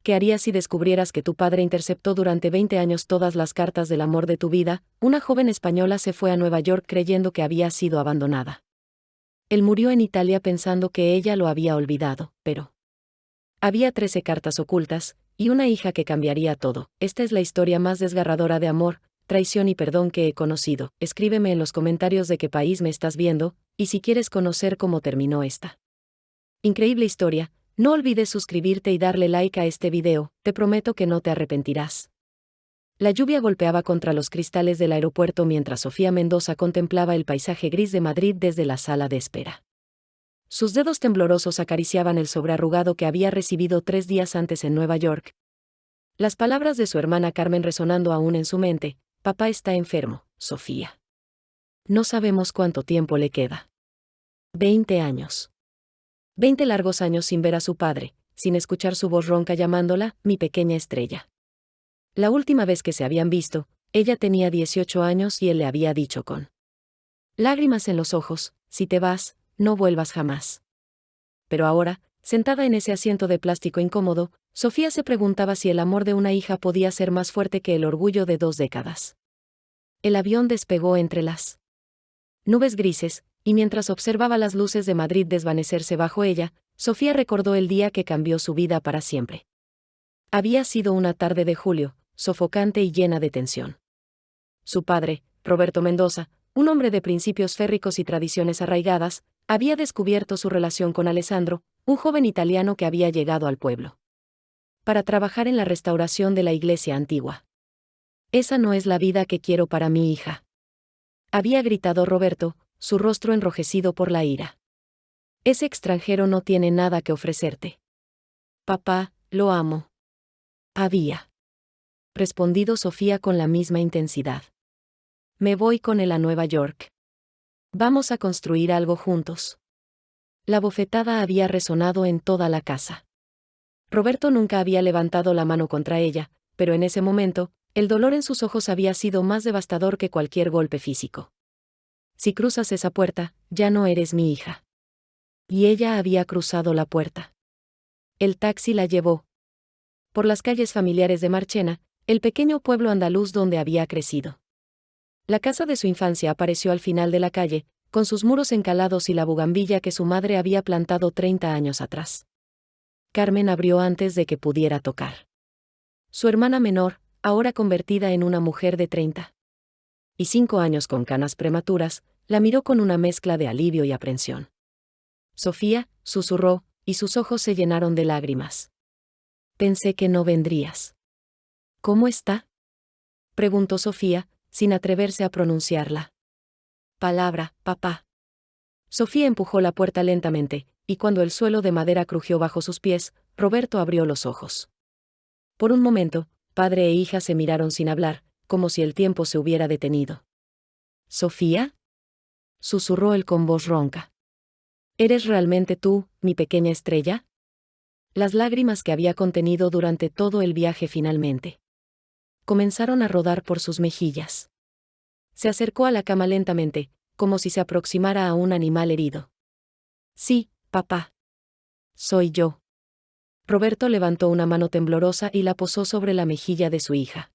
¿qué harías si descubrieras que tu padre interceptó durante 20 años todas las cartas del amor de tu vida? Una joven española se fue a Nueva York creyendo que había sido abandonada. Él murió en Italia pensando que ella lo había olvidado, pero había 13 cartas ocultas, y una hija que cambiaría todo. Esta es la historia más desgarradora de amor, traición y perdón que he conocido. Escríbeme en los comentarios de qué país me estás viendo, y si quieres conocer cómo terminó esta increíble historia, no olvides suscribirte y darle like a este video, te prometo que no te arrepentirás. La lluvia golpeaba contra los cristales del aeropuerto mientras Sofía Mendoza contemplaba el paisaje gris de Madrid desde la sala de espera. Sus dedos temblorosos acariciaban el sobrearrugado que había recibido 3 días antes en Nueva York. Las palabras de su hermana Carmen resonando aún en su mente: papá está enfermo, Sofía. No sabemos cuánto tiempo le queda. 20 años. 20 largos años sin ver a su padre, sin escuchar su voz ronca llamándola, mi pequeña estrella. La última vez que se habían visto, ella tenía 18 años y él le había dicho con lágrimas en los ojos: si te vas, no vuelvas jamás. Pero ahora, sentada en ese asiento de plástico incómodo, Sofía se preguntaba si el amor de una hija podía ser más fuerte que el orgullo de 2 décadas. El avión despegó entre las nubes grises, y mientras observaba las luces de Madrid desvanecerse bajo ella, Sofía recordó el día que cambió su vida para siempre. Había sido una tarde de julio, sofocante y llena de tensión. Su padre, Roberto Mendoza, un hombre de principios férricos y tradiciones arraigadas, había descubierto su relación con Alessandro, un joven italiano que había llegado al pueblo para trabajar en la restauración de la iglesia antigua. Esa no es la vida que quiero para mi hija, había gritado Roberto, su rostro enrojecido por la ira. Ese extranjero no tiene nada que ofrecerte. Papá, lo amo. Había respondido Sofía con la misma intensidad. Me voy con él a Nueva York. Vamos a construir algo juntos. La bofetada había resonado en toda la casa. Roberto nunca había levantado la mano contra ella, pero en ese momento, el dolor en sus ojos había sido más devastador que cualquier golpe físico. Si cruzas esa puerta, ya no eres mi hija. Y ella había cruzado la puerta. El taxi la llevó por las calles familiares de Marchena, el pequeño pueblo andaluz donde había crecido. La casa de su infancia apareció al final de la calle, con sus muros encalados y la bugambilla que su madre había plantado 30 años atrás. Carmen abrió antes de que pudiera tocar. Su hermana menor, ahora convertida en una mujer de 35 años con canas prematuras, la miró con una mezcla de alivio y aprensión. Sofía, susurró, y sus ojos se llenaron de lágrimas. Pensé que no vendrías. ¿Cómo está?, preguntó Sofía, sin atreverse a pronunciarla palabra, papá. Sofía empujó la puerta lentamente, y cuando el suelo de madera crujió bajo sus pies, Roberto abrió los ojos. Por un momento, padre e hija se miraron sin hablar, como si el tiempo se hubiera detenido. ¿Sofía?, susurró él con voz ronca. ¿Eres realmente tú, mi pequeña estrella? Las lágrimas que había contenido durante todo el viaje finalmente comenzaron a rodar por sus mejillas. Se acercó a la cama lentamente, como si se aproximara a un animal herido. Sí, papá. Soy yo. Roberto levantó una mano temblorosa y la posó sobre la mejilla de su hija.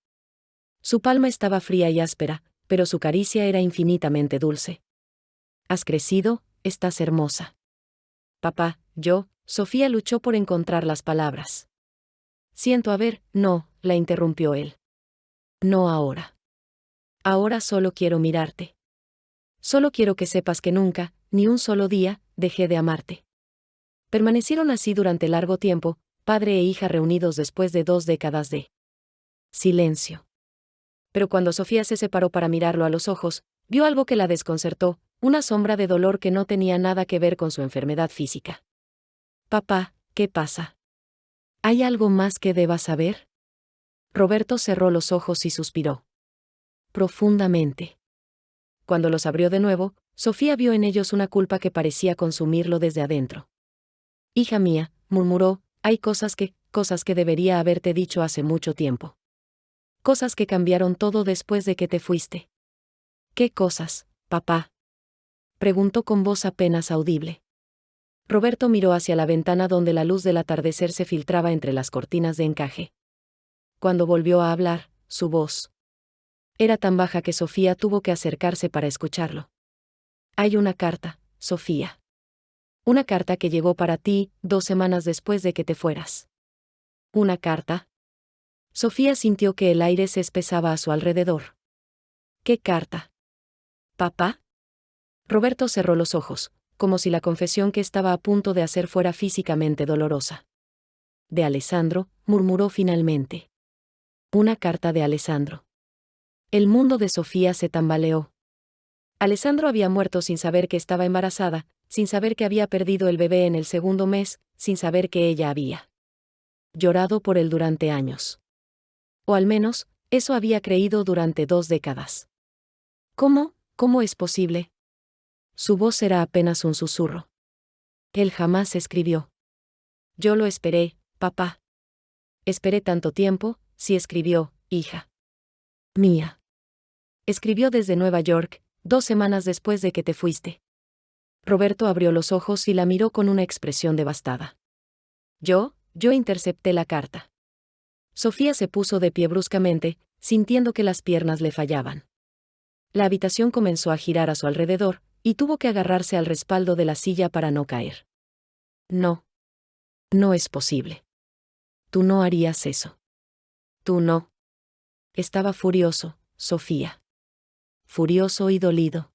Su palma estaba fría y áspera, pero su caricia era infinitamente dulce. Has crecido, estás hermosa. Papá, Sofía luchó por encontrar las palabras. No, la interrumpió él. No ahora. Ahora solo quiero mirarte. Solo quiero que sepas que nunca, ni un solo día, dejé de amarte. Permanecieron así durante largo tiempo, padre e hija reunidos después de 2 décadas de silencio. Pero cuando Sofía se separó para mirarlo a los ojos, vio algo que la desconcertó, una sombra de dolor que no tenía nada que ver con su enfermedad física. Papá, ¿qué pasa? ¿Hay algo más que deba saber? Roberto cerró los ojos y suspiró profundamente. Cuando los abrió de nuevo, Sofía vio en ellos una culpa que parecía consumirlo desde adentro. Hija mía, murmuró, hay cosas que debería haberte dicho hace mucho tiempo. Cosas que cambiaron todo después de que te fuiste. ¿Qué cosas, papá?, preguntó con voz apenas audible. Roberto miró hacia la ventana donde la luz del atardecer se filtraba entre las cortinas de encaje. Cuando volvió a hablar, su voz era tan baja que Sofía tuvo que acercarse para escucharlo. Hay una carta, Sofía. Una carta que llegó para ti 2 semanas después de que te fueras. ¿Una carta? Sofía sintió que el aire se espesaba a su alrededor. ¿Qué carta? ¿Papá? Roberto cerró los ojos, como si la confesión que estaba a punto de hacer fuera físicamente dolorosa. De Alessandro, murmuró finalmente. Una carta de Alessandro. El mundo de Sofía se tambaleó. Alessandro había muerto sin saber que estaba embarazada, sin saber que había perdido el bebé en el 2.º mes, sin saber que ella había llorado por él durante años. O al menos, eso había creído durante 2 décadas. ¿Cómo? ¿Cómo es posible? Su voz era apenas un susurro. Él jamás escribió. Yo lo esperé, papá. Esperé tanto tiempo, sí escribió, hija mía. Escribió desde Nueva York, 2 semanas después de que te fuiste. Roberto abrió los ojos y la miró con una expresión devastada. Yo intercepté la carta. Sofía se puso de pie bruscamente, sintiendo que las piernas le fallaban. La habitación comenzó a girar a su alrededor, y tuvo que agarrarse al respaldo de la silla para no caer. No. No es posible. Tú no harías eso. Tú no. Estaba furioso, Sofía. Furioso y dolido.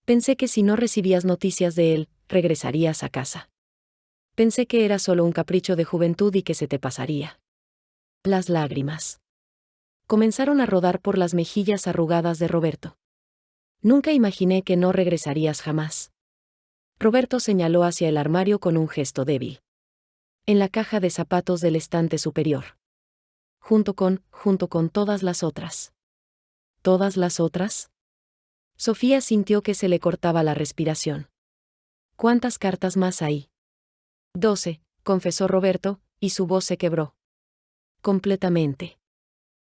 Pensé que si no recibías noticias de él, regresarías a casa. Pensé que era solo un capricho de juventud y que se te pasaría. Las lágrimas comenzaron a rodar por las mejillas arrugadas de Roberto. Nunca imaginé que no regresarías jamás. Roberto señaló hacia el armario con un gesto débil. En la caja de zapatos del estante superior. Junto con todas las otras. ¿Todas las otras? Sofía sintió que se le cortaba la respiración. ¿Cuántas cartas más hay? 12, confesó Roberto, y su voz se quebró. Completamente.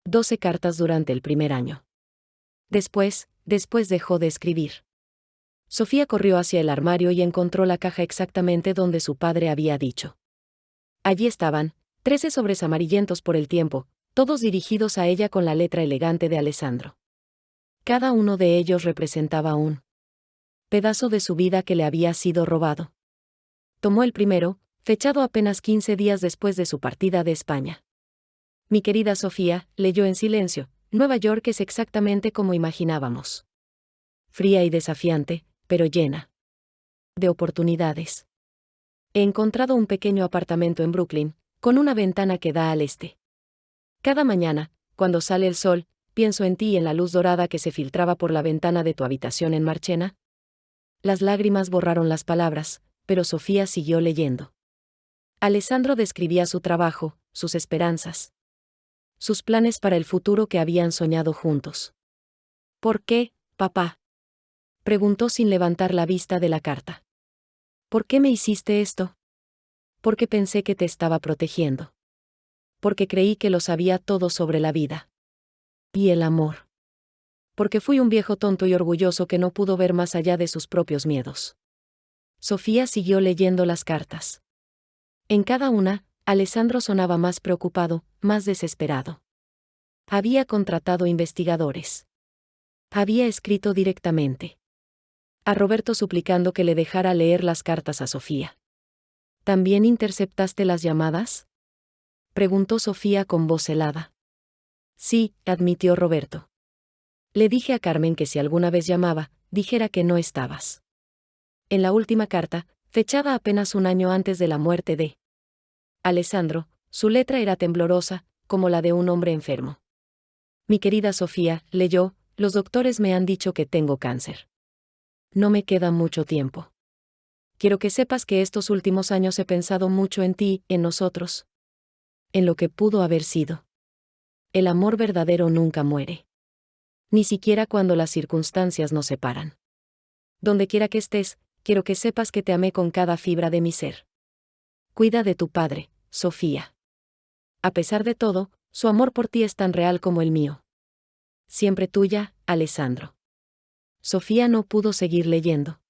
12 cartas durante el primer año. Después dejó de escribir. Sofía corrió hacia el armario y encontró la caja exactamente donde su padre había dicho. Allí estaban, 13 sobres amarillentos por el tiempo, todos dirigidos a ella con la letra elegante de Alessandro. Cada uno de ellos representaba un pedazo de su vida que le había sido robado. Tomó el primero, fechado apenas 15 días después de su partida de España. Mi querida Sofía, leyó en silencio, Nueva York es exactamente como imaginábamos. Fría y desafiante, pero llena de oportunidades. He encontrado un pequeño apartamento en Brooklyn, con una ventana que da al este. Cada mañana, cuando sale el sol, pienso en ti y en la luz dorada que se filtraba por la ventana de tu habitación en Marchena. Las lágrimas borraron las palabras, pero Sofía siguió leyendo. Alessandro describía su trabajo, sus esperanzas. Sus planes para el futuro que habían soñado juntos. ¿Por qué, papá? Preguntó sin levantar la vista de la carta. ¿Por qué me hiciste esto? Porque pensé que te estaba protegiendo. Porque creí que lo sabía todo sobre la vida. Y el amor. Porque fui un viejo tonto y orgulloso que no pudo ver más allá de sus propios miedos. Sofía siguió leyendo las cartas. En cada una, Alessandro sonaba más preocupado, más desesperado. Había contratado investigadores. Había escrito directamente a Roberto suplicando que le dejara leer las cartas a Sofía. ¿También interceptaste las llamadas? Preguntó Sofía con voz helada. Sí, admitió Roberto. Le dije a Carmen que si alguna vez llamaba, dijera que no estabas. En la última carta, fechada apenas un año antes de la muerte de Alessandro, su letra era temblorosa, como la de un hombre enfermo. Mi querida Sofía, leyó, los doctores me han dicho que tengo cáncer. No me queda mucho tiempo. Quiero que sepas que estos últimos años he pensado mucho en ti, en nosotros. En lo que pudo haber sido. El amor verdadero nunca muere. Ni siquiera cuando las circunstancias nos separan. Donde quiera que estés, quiero que sepas que te amé con cada fibra de mi ser. Cuida de tu padre, Sofía. A pesar de todo, su amor por ti es tan real como el mío. Siempre tuya, Alessandro. Sofía no pudo seguir leyendo.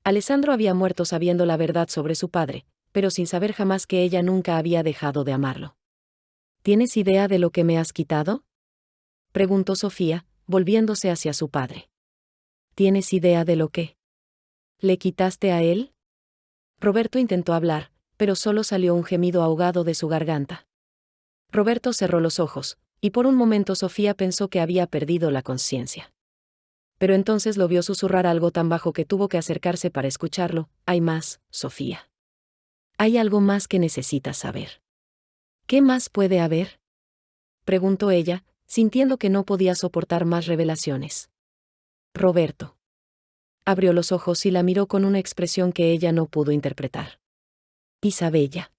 Alessandro había muerto sabiendo la verdad sobre su padre, pero sin saber jamás que ella nunca había dejado de amarlo. ¿Tienes idea de lo que me has quitado?, preguntó Sofía, volviéndose hacia su padre. ¿Tienes idea de lo que le quitaste a él? Roberto intentó hablar, pero solo salió un gemido ahogado de su garganta. Roberto cerró los ojos, y por un momento Sofía pensó que había perdido la conciencia. Pero entonces lo vio susurrar algo tan bajo que tuvo que acercarse para escucharlo. Hay más, Sofía. Hay algo más que necesitas saber. ¿Qué más puede haber?, preguntó ella, sintiendo que no podía soportar más revelaciones. Roberto abrió los ojos y la miró con una expresión que ella no pudo interpretar. Isabella,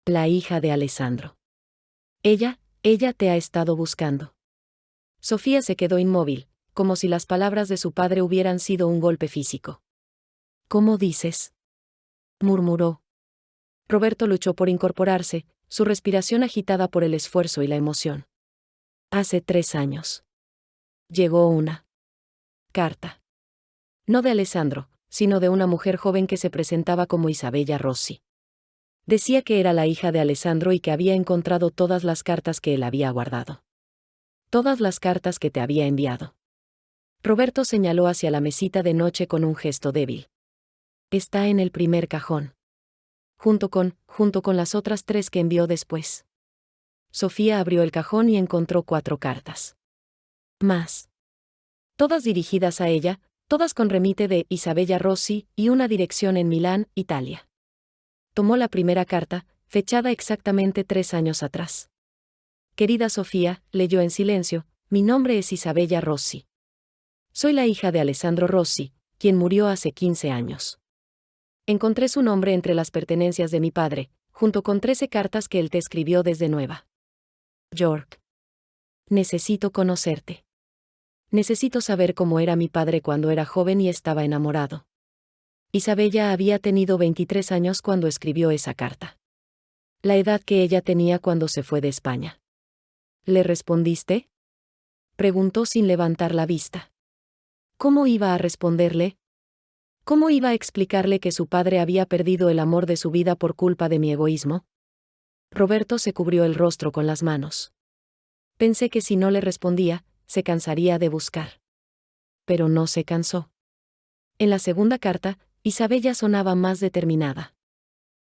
la hija de Alessandro. Ella te ha estado buscando. Sofía se quedó inmóvil, como si las palabras de su padre hubieran sido un golpe físico. ¿Cómo dices?, murmuró. Roberto luchó por incorporarse, su respiración agitada por el esfuerzo y la emoción. Hace 3 años. Llegó una carta. No de Alessandro, sino de una mujer joven que se presentaba como Isabella Rossi. Decía que era la hija de Alessandro y que había encontrado todas las cartas que él había guardado. Todas las cartas que te había enviado. Roberto señaló hacia la mesita de noche con un gesto débil. Está en el primer cajón. Junto con las otras 3 que envió después. Sofía abrió el cajón y encontró 4 cartas. Más. Todas dirigidas a ella, todas con remite de Isabella Rossi y una dirección en Milán, Italia. Tomó la primera carta, fechada exactamente 3 años atrás. Querida Sofía, leyó en silencio, mi nombre es Isabella Rossi. Soy la hija de Alessandro Rossi, quien murió hace 15 años. Encontré su nombre entre las pertenencias de mi padre, junto con 13 cartas que él te escribió desde Nueva York. Necesito conocerte. Necesito saber cómo era mi padre cuando era joven y estaba enamorado. Isabella había tenido 23 años cuando escribió esa carta. La edad que ella tenía cuando se fue de España. ¿Le respondiste?, preguntó sin levantar la vista. ¿Cómo iba a responderle? ¿Cómo iba a explicarle que su padre había perdido el amor de su vida por culpa de mi egoísmo? Roberto se cubrió el rostro con las manos. Pensé que si no le respondía, se cansaría de buscar. Pero no se cansó. En la segunda carta, Isabella sonaba más determinada.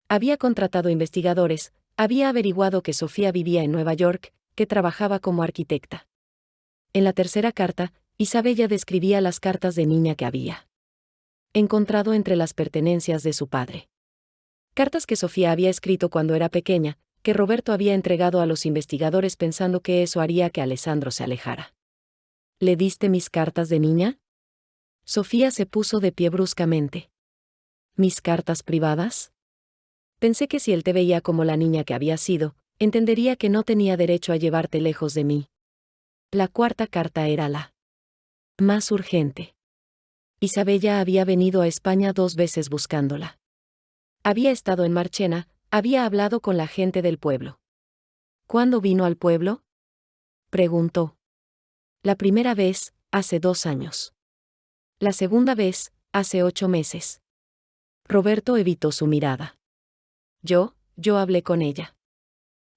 Había contratado investigadores, había averiguado que Sofía vivía en Nueva York, que trabajaba como arquitecta. En la tercera carta, Isabella describía las cartas de niña que había encontrado entre las pertenencias de su padre. Cartas que Sofía había escrito cuando era pequeña, que Roberto había entregado a los investigadores pensando que eso haría que Alessandro se alejara. ¿Le diste mis cartas de niña? Sofía se puso de pie bruscamente. ¿Mis cartas privadas? Pensé que si él te veía como la niña que había sido, entendería que no tenía derecho a llevarte lejos de mí. La cuarta carta era la más urgente. Isabella había venido a España 2 veces buscándola. Había estado en Marchena, había hablado con la gente del pueblo. ¿Cuándo vino al pueblo?, preguntó. La primera vez, hace 2 años. La segunda vez, hace 8 meses. Roberto evitó su mirada. Yo hablé con ella.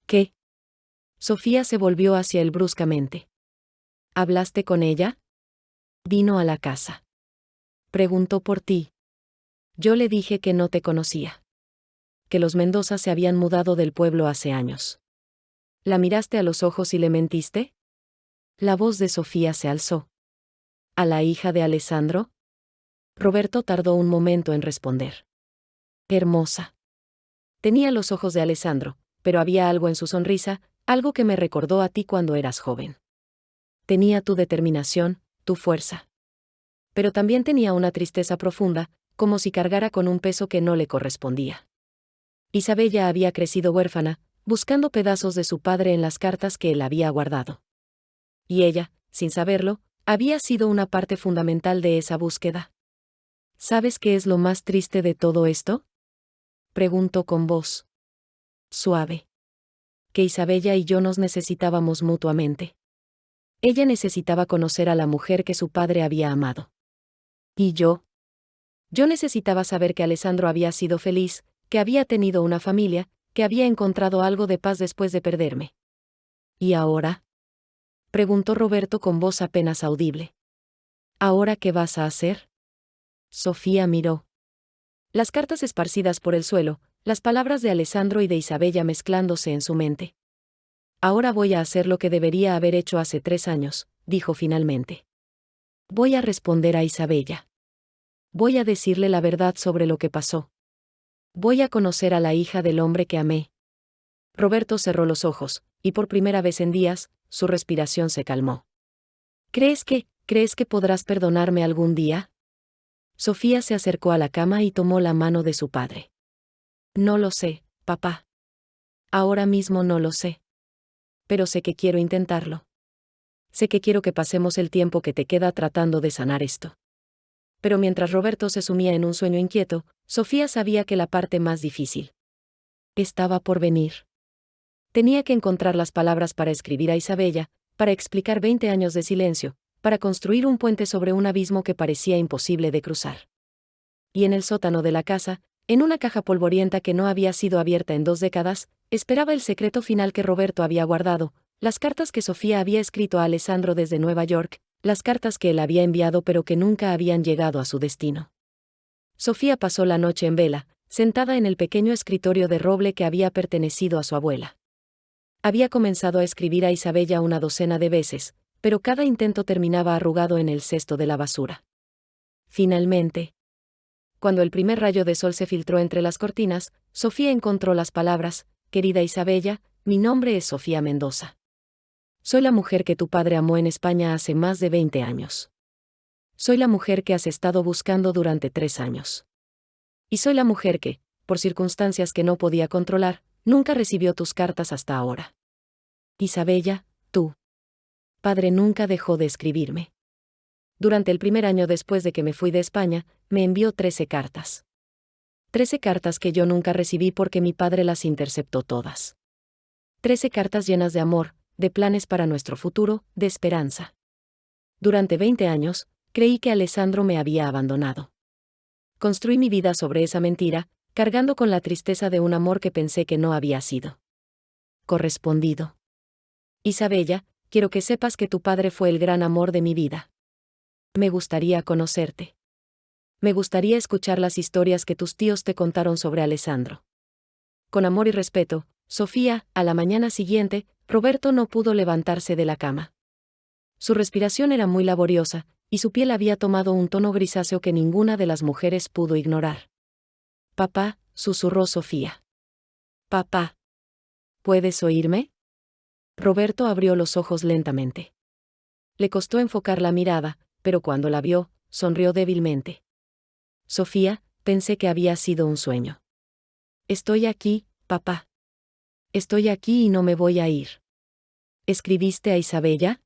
¿Qué? Sofía se volvió hacia él bruscamente. ¿Hablaste con ella? Vino a la casa. Preguntó por ti. Yo le dije que no te conocía. Que los Mendoza se habían mudado del pueblo hace años. ¿La miraste a los ojos y le mentiste? La voz de Sofía se alzó. ¿A la hija de Alessandro? Roberto tardó un momento en responder. Hermosa. Tenía los ojos de Alessandro, pero había algo en su sonrisa, algo que me recordó a ti cuando eras joven. Tenía tu determinación, tu fuerza. Pero también tenía una tristeza profunda, como si cargara con un peso que no le correspondía. Isabella había crecido huérfana, buscando pedazos de su padre en las cartas que él había guardado. Y ella, sin saberlo, había sido una parte fundamental de esa búsqueda. ¿Sabes qué es lo más triste de todo esto?, preguntó con voz suave. Que Isabella y yo nos necesitábamos mutuamente. Ella necesitaba conocer a la mujer que su padre había amado. Y yo Yo necesitaba saber que Alessandro había sido feliz, que había tenido una familia, que había encontrado algo de paz después de perderme. ¿Y ahora?, preguntó Roberto con voz apenas audible. ¿Ahora qué vas a hacer? Sofía miró. Las cartas esparcidas por el suelo, las palabras de Alessandro y de Isabella mezclándose en su mente. Ahora voy a hacer lo que debería haber hecho hace 3 años, dijo finalmente. Voy a responder a Isabella. Voy a decirle la verdad sobre lo que pasó. Voy a conocer a la hija del hombre que amé. Roberto cerró los ojos, y por primera vez en días, su respiración se calmó. ¿Crees que podrás perdonarme algún día? Sofía se acercó a la cama y tomó la mano de su padre. No lo sé, papá. Ahora mismo no lo sé. Pero sé que quiero intentarlo. Sé que quiero que pasemos el tiempo que te queda tratando de sanar esto. Pero mientras Roberto se sumía en un sueño inquieto, Sofía sabía que la parte más difícil estaba por venir. Tenía que encontrar las palabras para escribir a Isabella, para explicar 20 años de silencio, para construir un puente sobre un abismo que parecía imposible de cruzar. Y en el sótano de la casa, en una caja polvorienta que no había sido abierta en 2 décadas, esperaba el secreto final que Roberto había guardado, las cartas que Sofía había escrito a Alessandro desde Nueva York, las cartas que él había enviado pero que nunca habían llegado a su destino. Sofía pasó la noche en vela, sentada en el pequeño escritorio de roble que había pertenecido a su abuela. Había comenzado a escribir a Isabella una docena de veces, pero cada intento terminaba arrugado en el cesto de la basura. Finalmente, cuando el primer rayo de sol se filtró entre las cortinas, Sofía encontró las palabras: querida Isabella, mi nombre es Sofía Mendoza. Soy la mujer que tu padre amó en España hace más de 20 años. Soy la mujer que has estado buscando durante 3 años. Y soy la mujer que, por circunstancias que no podía controlar, nunca recibió tus cartas hasta ahora. Isabella, tu padre nunca dejó de escribirme. Durante el primer año después de que me fui de España, me envió 13 cartas. 13 cartas que yo nunca recibí porque mi padre las interceptó todas. 13 cartas llenas de amor, de planes para nuestro futuro, de esperanza. Durante 20 años, creí que Alessandro me había abandonado. Construí mi vida sobre esa mentira, cargando con la tristeza de un amor que pensé que no había sido correspondido. Isabella, quiero que sepas que tu padre fue el gran amor de mi vida. Me gustaría conocerte. Me gustaría escuchar las historias que tus tíos te contaron sobre Alessandro. Con amor y respeto, Sofía. A la mañana siguiente, Roberto no pudo levantarse de la cama. Su respiración era muy laboriosa, y su piel había tomado un tono grisáceo que ninguna de las mujeres pudo ignorar. Papá, susurró Sofía. Papá. ¿Puedes oírme? Roberto abrió los ojos lentamente. Le costó enfocar la mirada, pero cuando la vio, sonrió débilmente. Sofía, pensé que había sido un sueño. Estoy aquí, papá. Estoy aquí y no me voy a ir. ¿Escribiste a Isabella?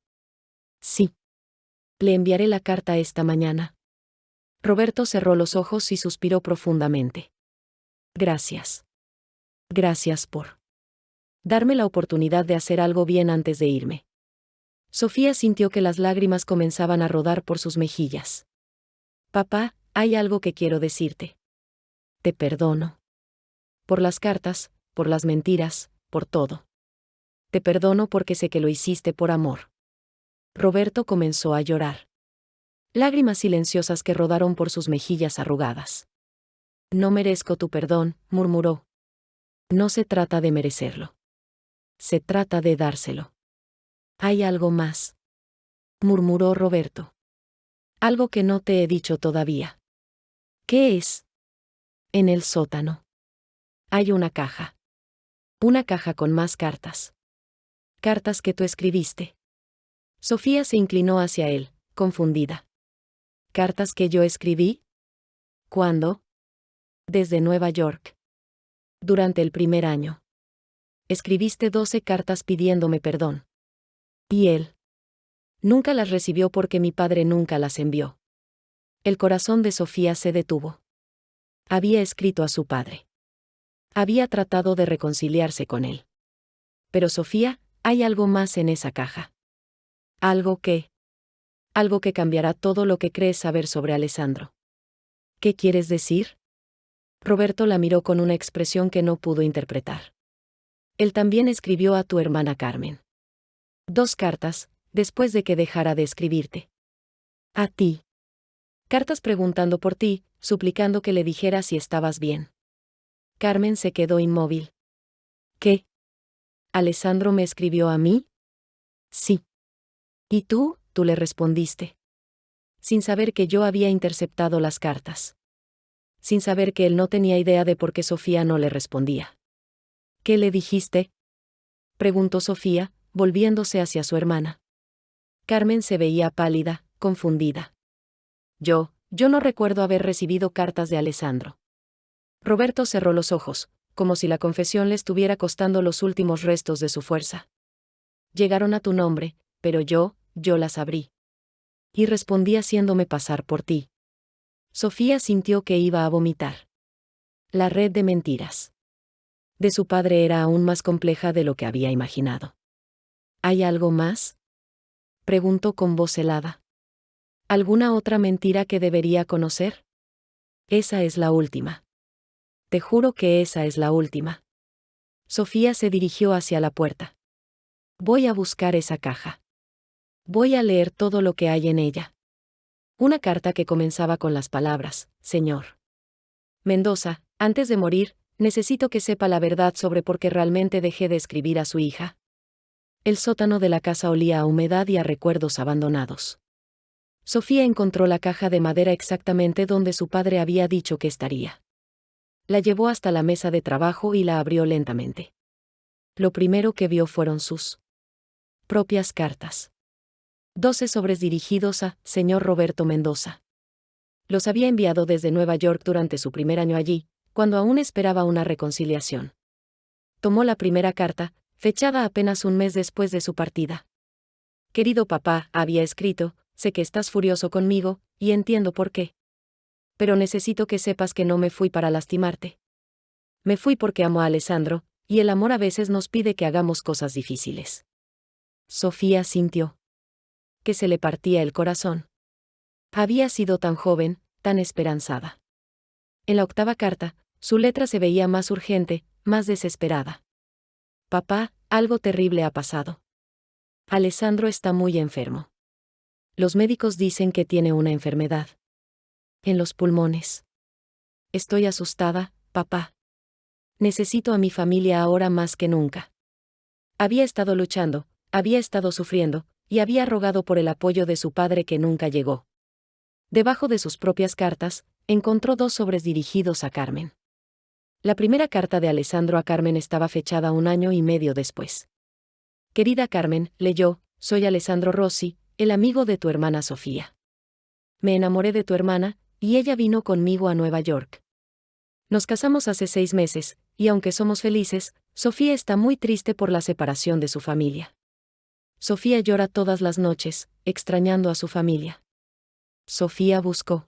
Sí. Le enviaré la carta esta mañana. Roberto cerró los ojos y suspiró profundamente. Gracias. Gracias por darme la oportunidad de hacer algo bien antes de irme. Sofía sintió que las lágrimas comenzaban a rodar por sus mejillas. Papá, hay algo que quiero decirte. Te perdono. Por las cartas, por las mentiras, por todo. Te perdono porque sé que lo hiciste por amor. Roberto comenzó a llorar. Lágrimas silenciosas que rodaron por sus mejillas arrugadas. No merezco tu perdón, murmuró. No se trata de merecerlo. Se trata de dárselo. Hay algo más, murmuró Roberto. Algo que no te he dicho todavía. ¿Qué es? En el sótano hay una caja. Una caja con más cartas. Cartas que tú escribiste. Sofía se inclinó hacia él, confundida. ¿Cartas que yo escribí? ¿Cuándo? Desde Nueva York. Durante el primer año. Escribiste 12 cartas pidiéndome perdón. Y él nunca las recibió porque mi padre nunca las envió. El corazón de Sofía se detuvo. Había escrito a su padre. Había tratado de reconciliarse con él. Pero Sofía, hay algo más en esa caja. Algo que cambiará todo lo que crees saber sobre Alessandro. ¿Qué quieres decir? Roberto la miró con una expresión que no pudo interpretar. Él también escribió a tu hermana Carmen 2 cartas, después de que dejara de escribirte. A ti. Cartas preguntando por ti, suplicando que le dijera si estabas bien. Carmen se quedó inmóvil. ¿Qué? ¿Alessandro me escribió a mí? Sí. ¿Y tú le respondiste? Sin saber que yo había interceptado las cartas. Sin saber que él no tenía idea de por qué Sofía no le respondía. ¿Qué le dijiste? Preguntó Sofía, volviéndose hacia su hermana. Carmen se veía pálida, confundida. Yo no recuerdo haber recibido cartas de Alessandro. Roberto cerró los ojos, como si la confesión le estuviera costando los últimos restos de su fuerza. Llegaron a tu nombre, pero yo las abrí. Y respondí haciéndome pasar por ti. Sofía sintió que iba a vomitar. La red de mentiras de su padre era aún más compleja de lo que había imaginado. ¿Hay algo más? Preguntó con voz helada. ¿Alguna otra mentira que debería conocer? Esa es la última. Te juro que esa es la última. Sofía se dirigió hacia la puerta. Voy a buscar esa caja. Voy a leer todo lo que hay en ella. Una carta que comenzaba con las palabras, Señor Mendoza, antes de morir, necesito que sepa la verdad sobre por qué realmente dejé de escribir a su hija. El sótano de la casa olía a humedad y a recuerdos abandonados. Sofía encontró la caja de madera exactamente donde su padre había dicho que estaría. La llevó hasta la mesa de trabajo y la abrió lentamente. Lo primero que vio fueron sus propias cartas. 12 sobres dirigidos a señor Roberto Mendoza. Los había enviado desde Nueva York durante su primer año allí, cuando aún esperaba una reconciliación. Tomó la primera carta, fechada apenas un mes después de su partida. Querido papá, había escrito, sé que estás furioso conmigo, y entiendo por qué. Pero necesito que sepas que no me fui para lastimarte. Me fui porque amo a Alessandro, y el amor a veces nos pide que hagamos cosas difíciles. Sofía sintió que se le partía el corazón. Había sido tan joven, tan esperanzada. En la 8ª carta, su letra se veía más urgente, más desesperada. Papá, algo terrible ha pasado. Alessandro está muy enfermo. Los médicos dicen que tiene una enfermedad en los pulmones. Estoy asustada, papá. Necesito a mi familia ahora más que nunca. Había estado luchando, había estado sufriendo, y había rogado por el apoyo de su padre que nunca llegó. Debajo de sus propias cartas, encontró 2 sobres dirigidos a Carmen. La primera carta de Alessandro a Carmen estaba fechada 1 año y medio después. Querida Carmen, leyó, soy Alessandro Rossi, el amigo de tu hermana Sofía. Me enamoré de tu hermana, y ella vino conmigo a Nueva York. Nos casamos hace 6 meses, y aunque somos felices, Sofía está muy triste por la separación de su familia. Sofía llora todas las noches, extrañando a su familia. Sofía buscó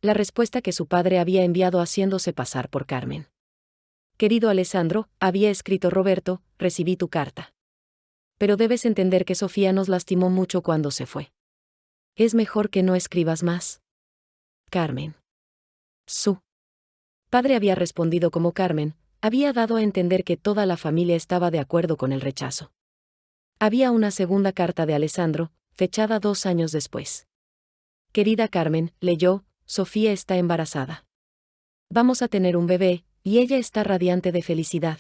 la respuesta que su padre había enviado haciéndose pasar por Carmen. Querido Alessandro, había escrito Roberto, recibí tu carta. Pero debes entender que Sofía nos lastimó mucho cuando se fue. Es mejor que no escribas más. Carmen. Su padre había respondido como Carmen, había dado a entender que toda la familia estaba de acuerdo con el rechazo. Había una segunda carta de Alessandro, fechada 2 años después. Querida Carmen, leyó, Sofía está embarazada. Vamos a tener un bebé, y ella está radiante de felicidad.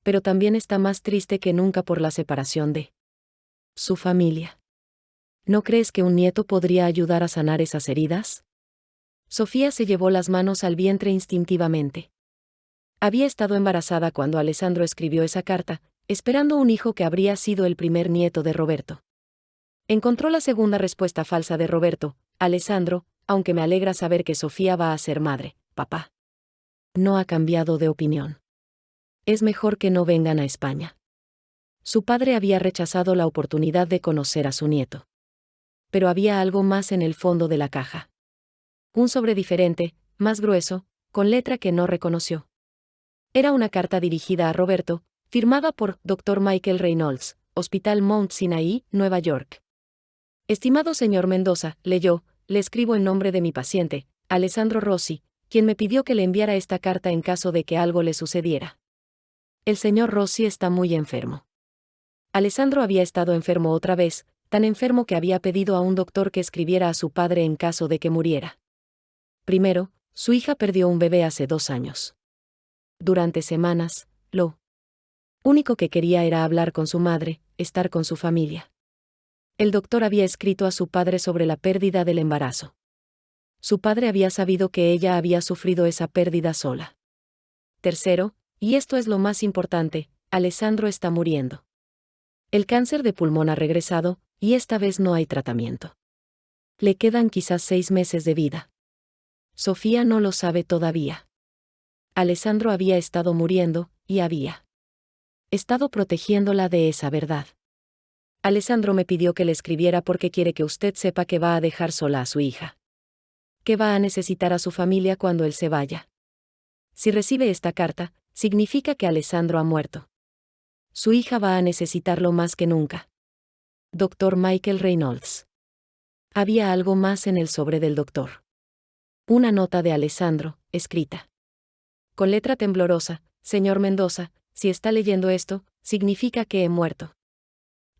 Pero también está más triste que nunca por la separación de su familia. ¿No crees que un nieto podría ayudar a sanar esas heridas? Sofía se llevó las manos al vientre instintivamente. Había estado embarazada cuando Alessandro escribió esa carta, esperando un hijo que habría sido el primer nieto de Roberto. Encontró la segunda respuesta falsa de Roberto, Alessandro, aunque me alegra saber que Sofía va a ser madre, papá. No ha cambiado de opinión. Es mejor que no vengan a España. Su padre había rechazado la oportunidad de conocer a su nieto. Pero había algo más en el fondo de la caja. Un sobre diferente, más grueso, con letra que no reconoció. Era una carta dirigida a Roberto, firmada por Dr. Michael Reynolds, Hospital Mount Sinai, Nueva York. Estimado señor Mendoza, leyó, le escribo en nombre de mi paciente, Alessandro Rossi, quien me pidió que le enviara esta carta en caso de que algo le sucediera. El señor Rossi está muy enfermo. Alessandro había estado enfermo otra vez, tan enfermo que había pedido a un doctor que escribiera a su padre en caso de que muriera. Primero, su hija perdió un bebé hace 2 años. Durante semanas, lo único que quería era hablar con su madre, estar con su familia. El doctor había escrito a su padre sobre la pérdida del embarazo. Su padre había sabido que ella había sufrido esa pérdida sola. Tercero, y esto es lo más importante, Alessandro está muriendo. El cáncer de pulmón ha regresado, y esta vez no hay tratamiento. Le quedan quizás 6 meses de vida. Sofía no lo sabe todavía. Alessandro había estado muriendo, y había estado protegiéndola de esa verdad. Alessandro me pidió que le escribiera porque quiere que usted sepa que va a dejar sola a su hija. Que va a necesitar a su familia cuando él se vaya. Si recibe esta carta, significa que Alessandro ha muerto. Su hija va a necesitarlo más que nunca. Dr. Michael Reynolds. Había algo más en el sobre del doctor. Una nota de Alessandro, escrita con letra temblorosa: señor Mendoza, si está leyendo esto, significa que he muerto.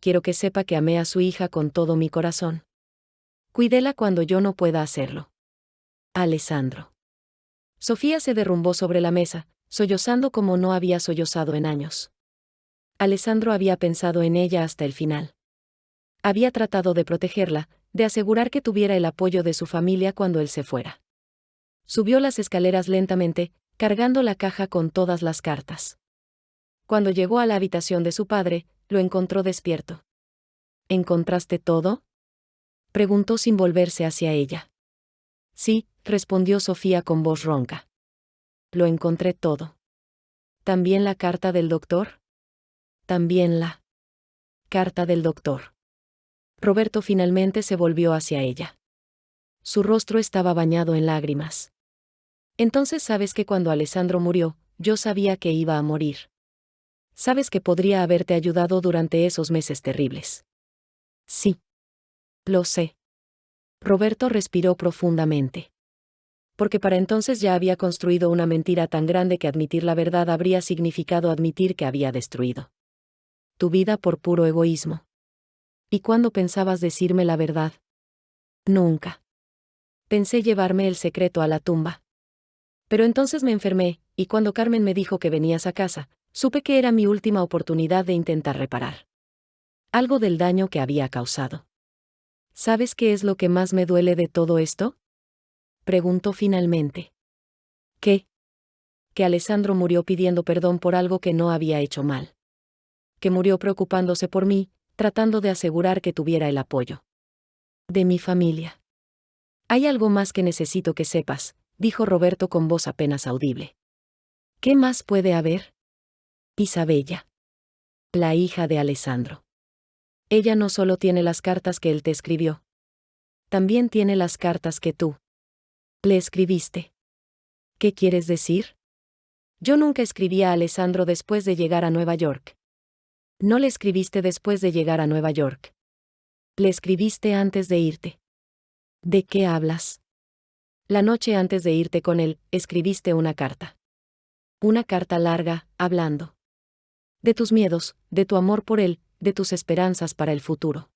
Quiero que sepa que amé a su hija con todo mi corazón. Cuídela cuando yo no pueda hacerlo. Alessandro. Sofía se derrumbó sobre la mesa, sollozando como no había sollozado en años. Alessandro había pensado en ella hasta el final. Había tratado de protegerla, de asegurar que tuviera el apoyo de su familia cuando él se fuera. Subió las escaleras lentamente, cargando la caja con todas las cartas. Cuando llegó a la habitación de su padre, lo encontró despierto. ¿Encontraste todo?, preguntó sin volverse hacia ella. Sí, respondió Sofía con voz ronca. Lo encontré todo. ¿También la carta del doctor? También la carta del doctor. Roberto finalmente se volvió hacia ella. Su rostro estaba bañado en lágrimas. Entonces sabes que cuando Alessandro murió, yo sabía que iba a morir. Sabes que podría haberte ayudado durante esos meses terribles. Sí. Lo sé. Roberto respiró profundamente. Porque para entonces ya había construido una mentira tan grande que admitir la verdad habría significado admitir que había destruido tu vida por puro egoísmo. ¿Y cuándo pensabas decirme la verdad? Nunca. Pensé llevarme el secreto a la tumba. Pero entonces me enfermé, y cuando Carmen me dijo que venías a casa, supe que era mi última oportunidad de intentar reparar algo del daño que había causado. ¿Sabes qué es lo que más me duele de todo esto?, preguntó finalmente. ¿Qué? Que Alessandro murió pidiendo perdón por algo que no había hecho mal. Que murió preocupándose por mí, tratando de asegurar que tuviera el apoyo de mi familia. Hay algo más que necesito que sepas, dijo Roberto con voz apenas audible. ¿Qué más puede haber? Isabella. La hija de Alessandro. Ella no solo tiene las cartas que él te escribió. También tiene las cartas que tú le escribiste. ¿Qué quieres decir? Yo nunca escribí a Alessandro después de llegar a Nueva York. No le escribiste después de llegar a Nueva York. Le escribiste antes de irte. ¿De qué hablas? La noche antes de irte con él, escribiste una carta. Una carta larga, hablando de tus miedos, de tu amor por él, de tus esperanzas para el futuro.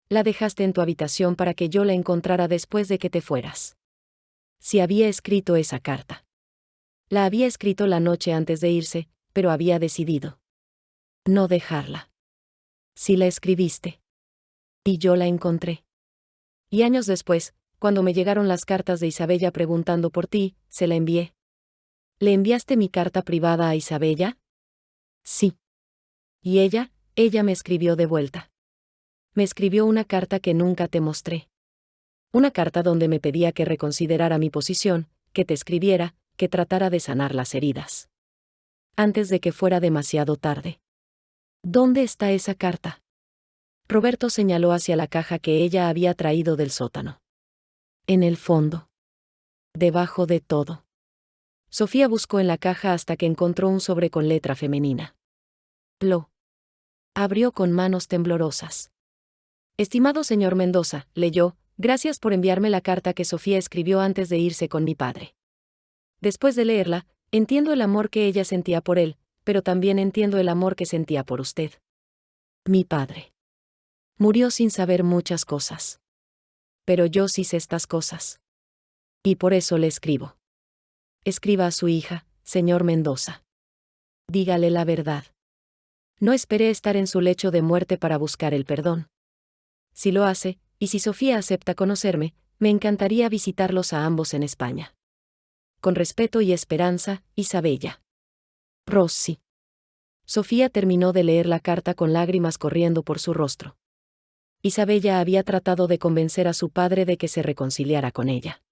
La dejaste en tu habitación para que yo la encontrara después de que te fueras. Si había escrito esa carta. La había escrito la noche antes de irse, pero había decidido no dejarla. Si la escribiste. Y yo la encontré. Y años después, cuando me llegaron las cartas de Isabella preguntando por ti, se la envié. ¿Le enviaste mi carta privada a Isabella? Sí. Y ella me escribió de vuelta. Me escribió una carta que nunca te mostré. Una carta donde me pedía que reconsiderara mi posición, que te escribiera, que tratara de sanar las heridas. Antes de que fuera demasiado tarde. ¿Dónde está esa carta? Roberto señaló hacia la caja que ella había traído del sótano. En el fondo. Debajo de todo. Sofía buscó en la caja hasta que encontró un sobre con letra femenina. Lo abrió con manos temblorosas. Estimado señor Mendoza, leyó, Gracias por enviarme la carta que Sofía escribió antes de irse con mi padre. Después de leerla, entiendo el amor que ella sentía por él, pero también entiendo el amor que sentía por usted. Mi padre murió sin saber muchas cosas. Pero yo sí sé estas cosas. Y por eso le escribo. Escriba a su hija, señor Mendoza. Dígale la verdad. No esperé estar en su lecho de muerte para buscar el perdón. Si lo hace, y si Sofía acepta conocerme, me encantaría visitarlos a ambos en España. Con respeto y esperanza, Isabella. Rossi. Sofía terminó de leer la carta con lágrimas corriendo por su rostro. Isabella había tratado de convencer a su padre de que se reconciliara con ella.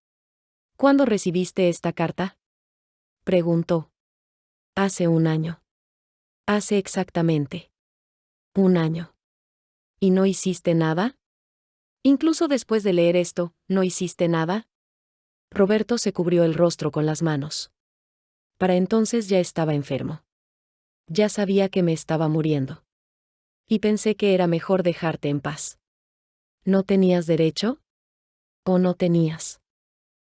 ¿Cuándo recibiste esta carta?, preguntó. Hace un año. Hace exactamente un año. ¿Y no hiciste nada? Incluso después de leer esto, ¿no hiciste nada? Roberto se cubrió el rostro con las manos. Para entonces ya estaba enfermo. Ya sabía que me estaba muriendo. Y pensé que era mejor dejarte en paz. ¿No tenías derecho? ¿O no tenías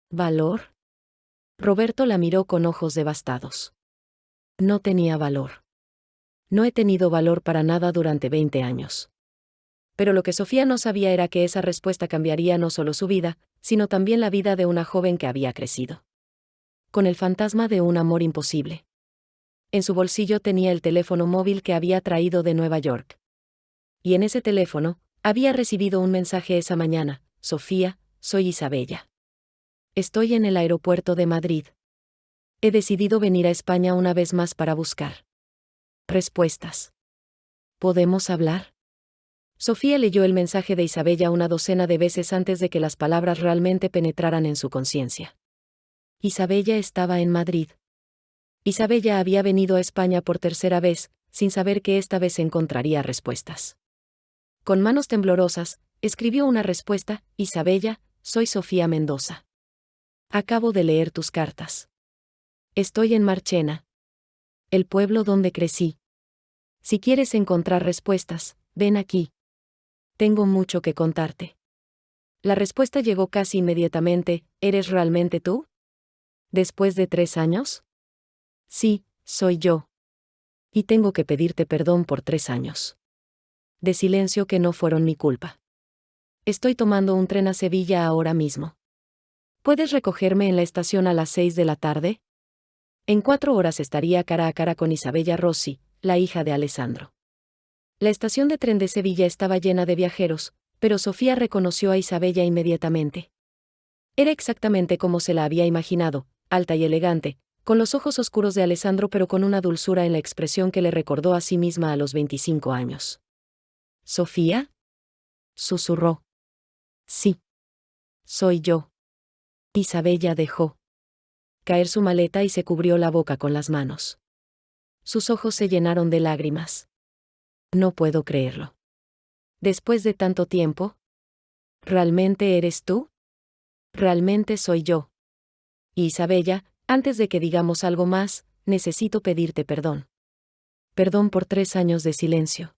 valor? Roberto la miró con ojos devastados. No tenía valor. No he tenido valor para nada durante 20 años. Pero lo que Sofía no sabía era que esa respuesta cambiaría no solo su vida, sino también la vida de una joven que había crecido con el fantasma de un amor imposible. En su bolsillo tenía el teléfono móvil que había traído de Nueva York. Y en ese teléfono, había recibido un mensaje esa mañana: Sofía, soy Isabella. Estoy en el aeropuerto de Madrid. He decidido venir a España una vez más para buscar respuestas. ¿Podemos hablar? Sofía leyó el mensaje de Isabella una docena de veces antes de que las palabras realmente penetraran en su conciencia. Isabella estaba en Madrid. Isabella había venido a España por tercera vez, sin saber que esta vez encontraría respuestas. Con manos temblorosas, escribió una respuesta: Isabella, soy Sofía Mendoza. Acabo de leer tus cartas. Estoy en Marchena, el pueblo donde crecí. Si quieres encontrar respuestas, ven aquí. Tengo mucho que contarte. La respuesta llegó casi inmediatamente: ¿eres realmente tú? ¿Después de 3 años? Sí, soy yo. Y tengo que pedirte perdón por 3 años de silencio que no fueron mi culpa. Estoy tomando un tren a Sevilla ahora mismo. ¿Puedes recogerme en la estación a las 6 de la tarde? En 4 horas estaría cara a cara con Isabella Rossi, la hija de Alessandro. La estación de tren de Sevilla estaba llena de viajeros, pero Sofía reconoció a Isabella inmediatamente. Era exactamente como se la había imaginado, alta y elegante, con los ojos oscuros de Alessandro pero con una dulzura en la expresión que le recordó a sí misma a los 25 años. ¿Sofía?, susurró. Sí. Soy yo. Isabella dejó caer su maleta y se cubrió la boca con las manos. Sus ojos se llenaron de lágrimas. No puedo creerlo. Después de tanto tiempo. ¿Realmente eres tú? Realmente soy yo. Y Isabella, antes de que digamos algo más, necesito pedirte perdón. Perdón por 3 años de silencio.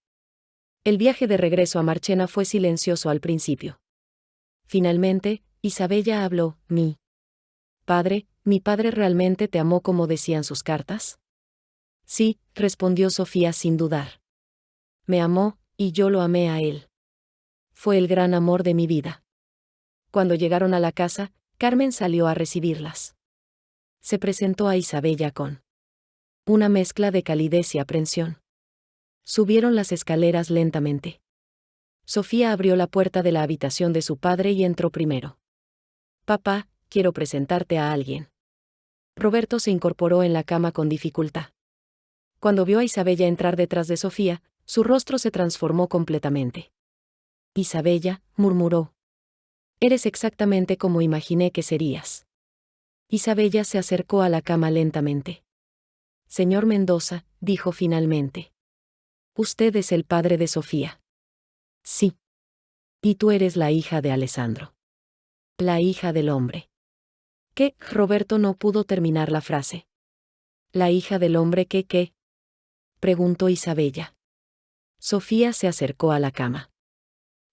El viaje de regreso a Marchena fue silencioso al principio. Finalmente, Isabella habló: mi padre realmente te amó como decían sus cartas. Sí, respondió Sofía sin dudar. Me amó, y yo lo amé a él. Fue el gran amor de mi vida. Cuando llegaron a la casa, Carmen salió a recibirlas. Se presentó a Isabella con una mezcla de calidez y aprensión. Subieron las escaleras lentamente. Sofía abrió la puerta de la habitación de su padre y entró primero. Papá, quiero presentarte a alguien. Roberto se incorporó en la cama con dificultad. Cuando vio a Isabella entrar detrás de Sofía, su rostro se transformó completamente. Isabella, murmuró. Eres exactamente como imaginé que serías. Isabella se acercó a la cama lentamente. Señor Mendoza, dijo finalmente. Usted es el padre de Sofía. Sí. Y tú eres la hija de Alessandro. La hija del hombre. ¿Qué? Roberto no pudo terminar la frase. ¿La hija del hombre qué? Preguntó Isabella. Sofía se acercó a la cama.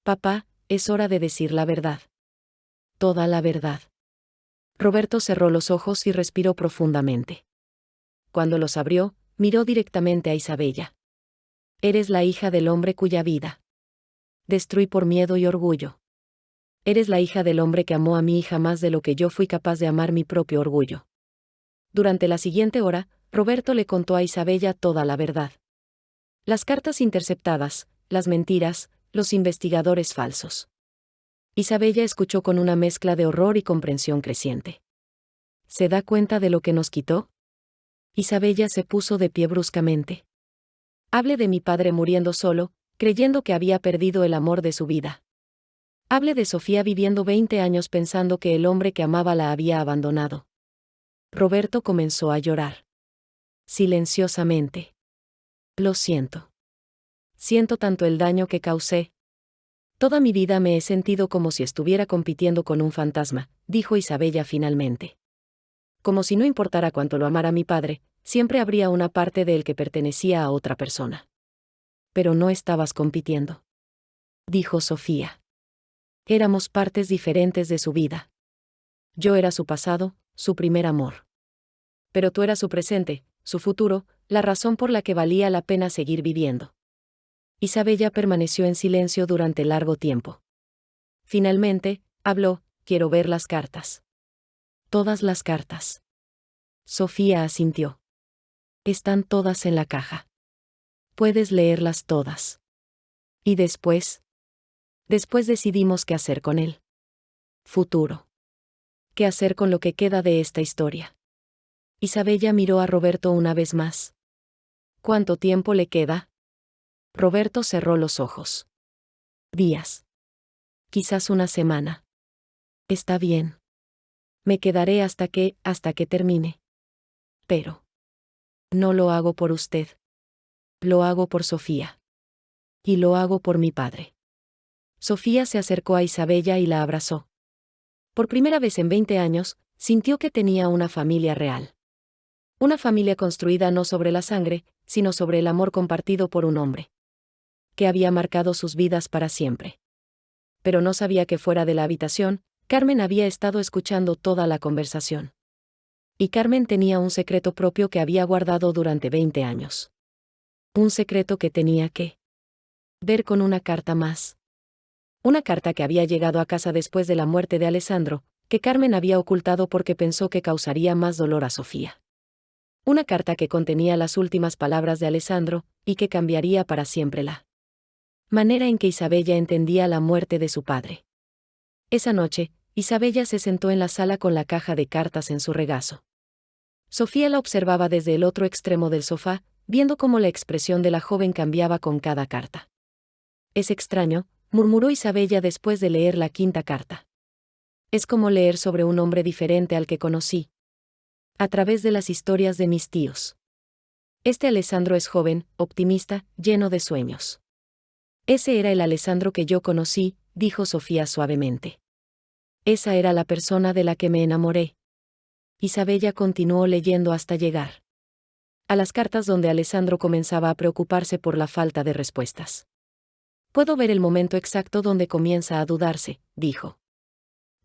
Papá, es hora de decir la verdad. toda la verdad. Roberto cerró los ojos y respiró profundamente. Cuando los abrió, miró directamente a Isabella. Eres la hija del hombre cuya vida destruí por miedo y orgullo. Eres la hija del hombre que amó a mi hija más de lo que yo fui capaz de amar mi propio orgullo. Durante la siguiente hora, Roberto le contó a Isabella toda la verdad. Las cartas interceptadas, las mentiras, los investigadores falsos. Isabella escuchó con una mezcla de horror y comprensión creciente. ¿Se da cuenta de lo que nos quitó? Isabella se puso de pie bruscamente. Hable de mi padre muriendo solo, creyendo que había perdido el amor de su vida. Hable de Sofía viviendo 20 años pensando que el hombre que amaba la había abandonado. Roberto comenzó a llorar. Silenciosamente. Lo siento. Siento tanto el daño que causé. Toda mi vida me he sentido como si estuviera compitiendo con un fantasma, dijo Isabella finalmente. Como si no importara cuánto lo amara mi padre, siempre habría una parte de él que pertenecía a otra persona. Pero no estabas compitiendo, dijo Sofía. Éramos partes diferentes de su vida. Yo era su pasado, su primer amor. Pero tú eras su presente, su futuro, la razón por la que valía la pena seguir viviendo. Isabella permaneció en silencio durante largo tiempo. Finalmente, habló: quiero ver las cartas. Todas las cartas. Sofía asintió. Están todas en la caja. Puedes leerlas todas. Y después decidimos qué hacer con él. Futuro. ¿Qué hacer con lo que queda de esta historia? Isabella miró a Roberto una vez más. ¿Cuánto tiempo le queda? Roberto cerró los ojos. Días. Quizás una semana. Está bien. Me quedaré hasta que termine. Pero no lo hago por usted. Lo hago por Sofía. Y lo hago por mi padre. Sofía se acercó a Isabella y la abrazó. Por primera vez en 20 años, sintió que tenía una familia real. Una familia construida no sobre la sangre, sino sobre el amor compartido por un hombre que había marcado sus vidas para siempre. Pero no sabía que fuera de la habitación, Carmen había estado escuchando toda la conversación. Y Carmen tenía un secreto propio que había guardado durante 20 años. Un secreto que tenía que ver con una carta más. Una carta que había llegado a casa después de la muerte de Alessandro, que Carmen había ocultado porque pensó que causaría más dolor a Sofía. Una carta que contenía las últimas palabras de Alessandro, y que cambiaría para siempre la manera en que Isabella entendía la muerte de su padre. Esa noche, Isabella se sentó en la sala con la caja de cartas en su regazo. Sofía la observaba desde el otro extremo del sofá, viendo cómo la expresión de la joven cambiaba con cada carta. Es extraño, murmuró Isabella después de leer la quinta carta. Es como leer sobre un hombre diferente al que conocí. A través de las historias de mis tíos. Este Alessandro es joven, optimista, lleno de sueños. Ese era el Alessandro que yo conocí, dijo Sofía suavemente. Esa era la persona de la que me enamoré. Isabella continuó leyendo hasta llegar a las cartas donde Alessandro comenzaba a preocuparse por la falta de respuestas. Puedo ver el momento exacto donde comienza a dudarse, dijo.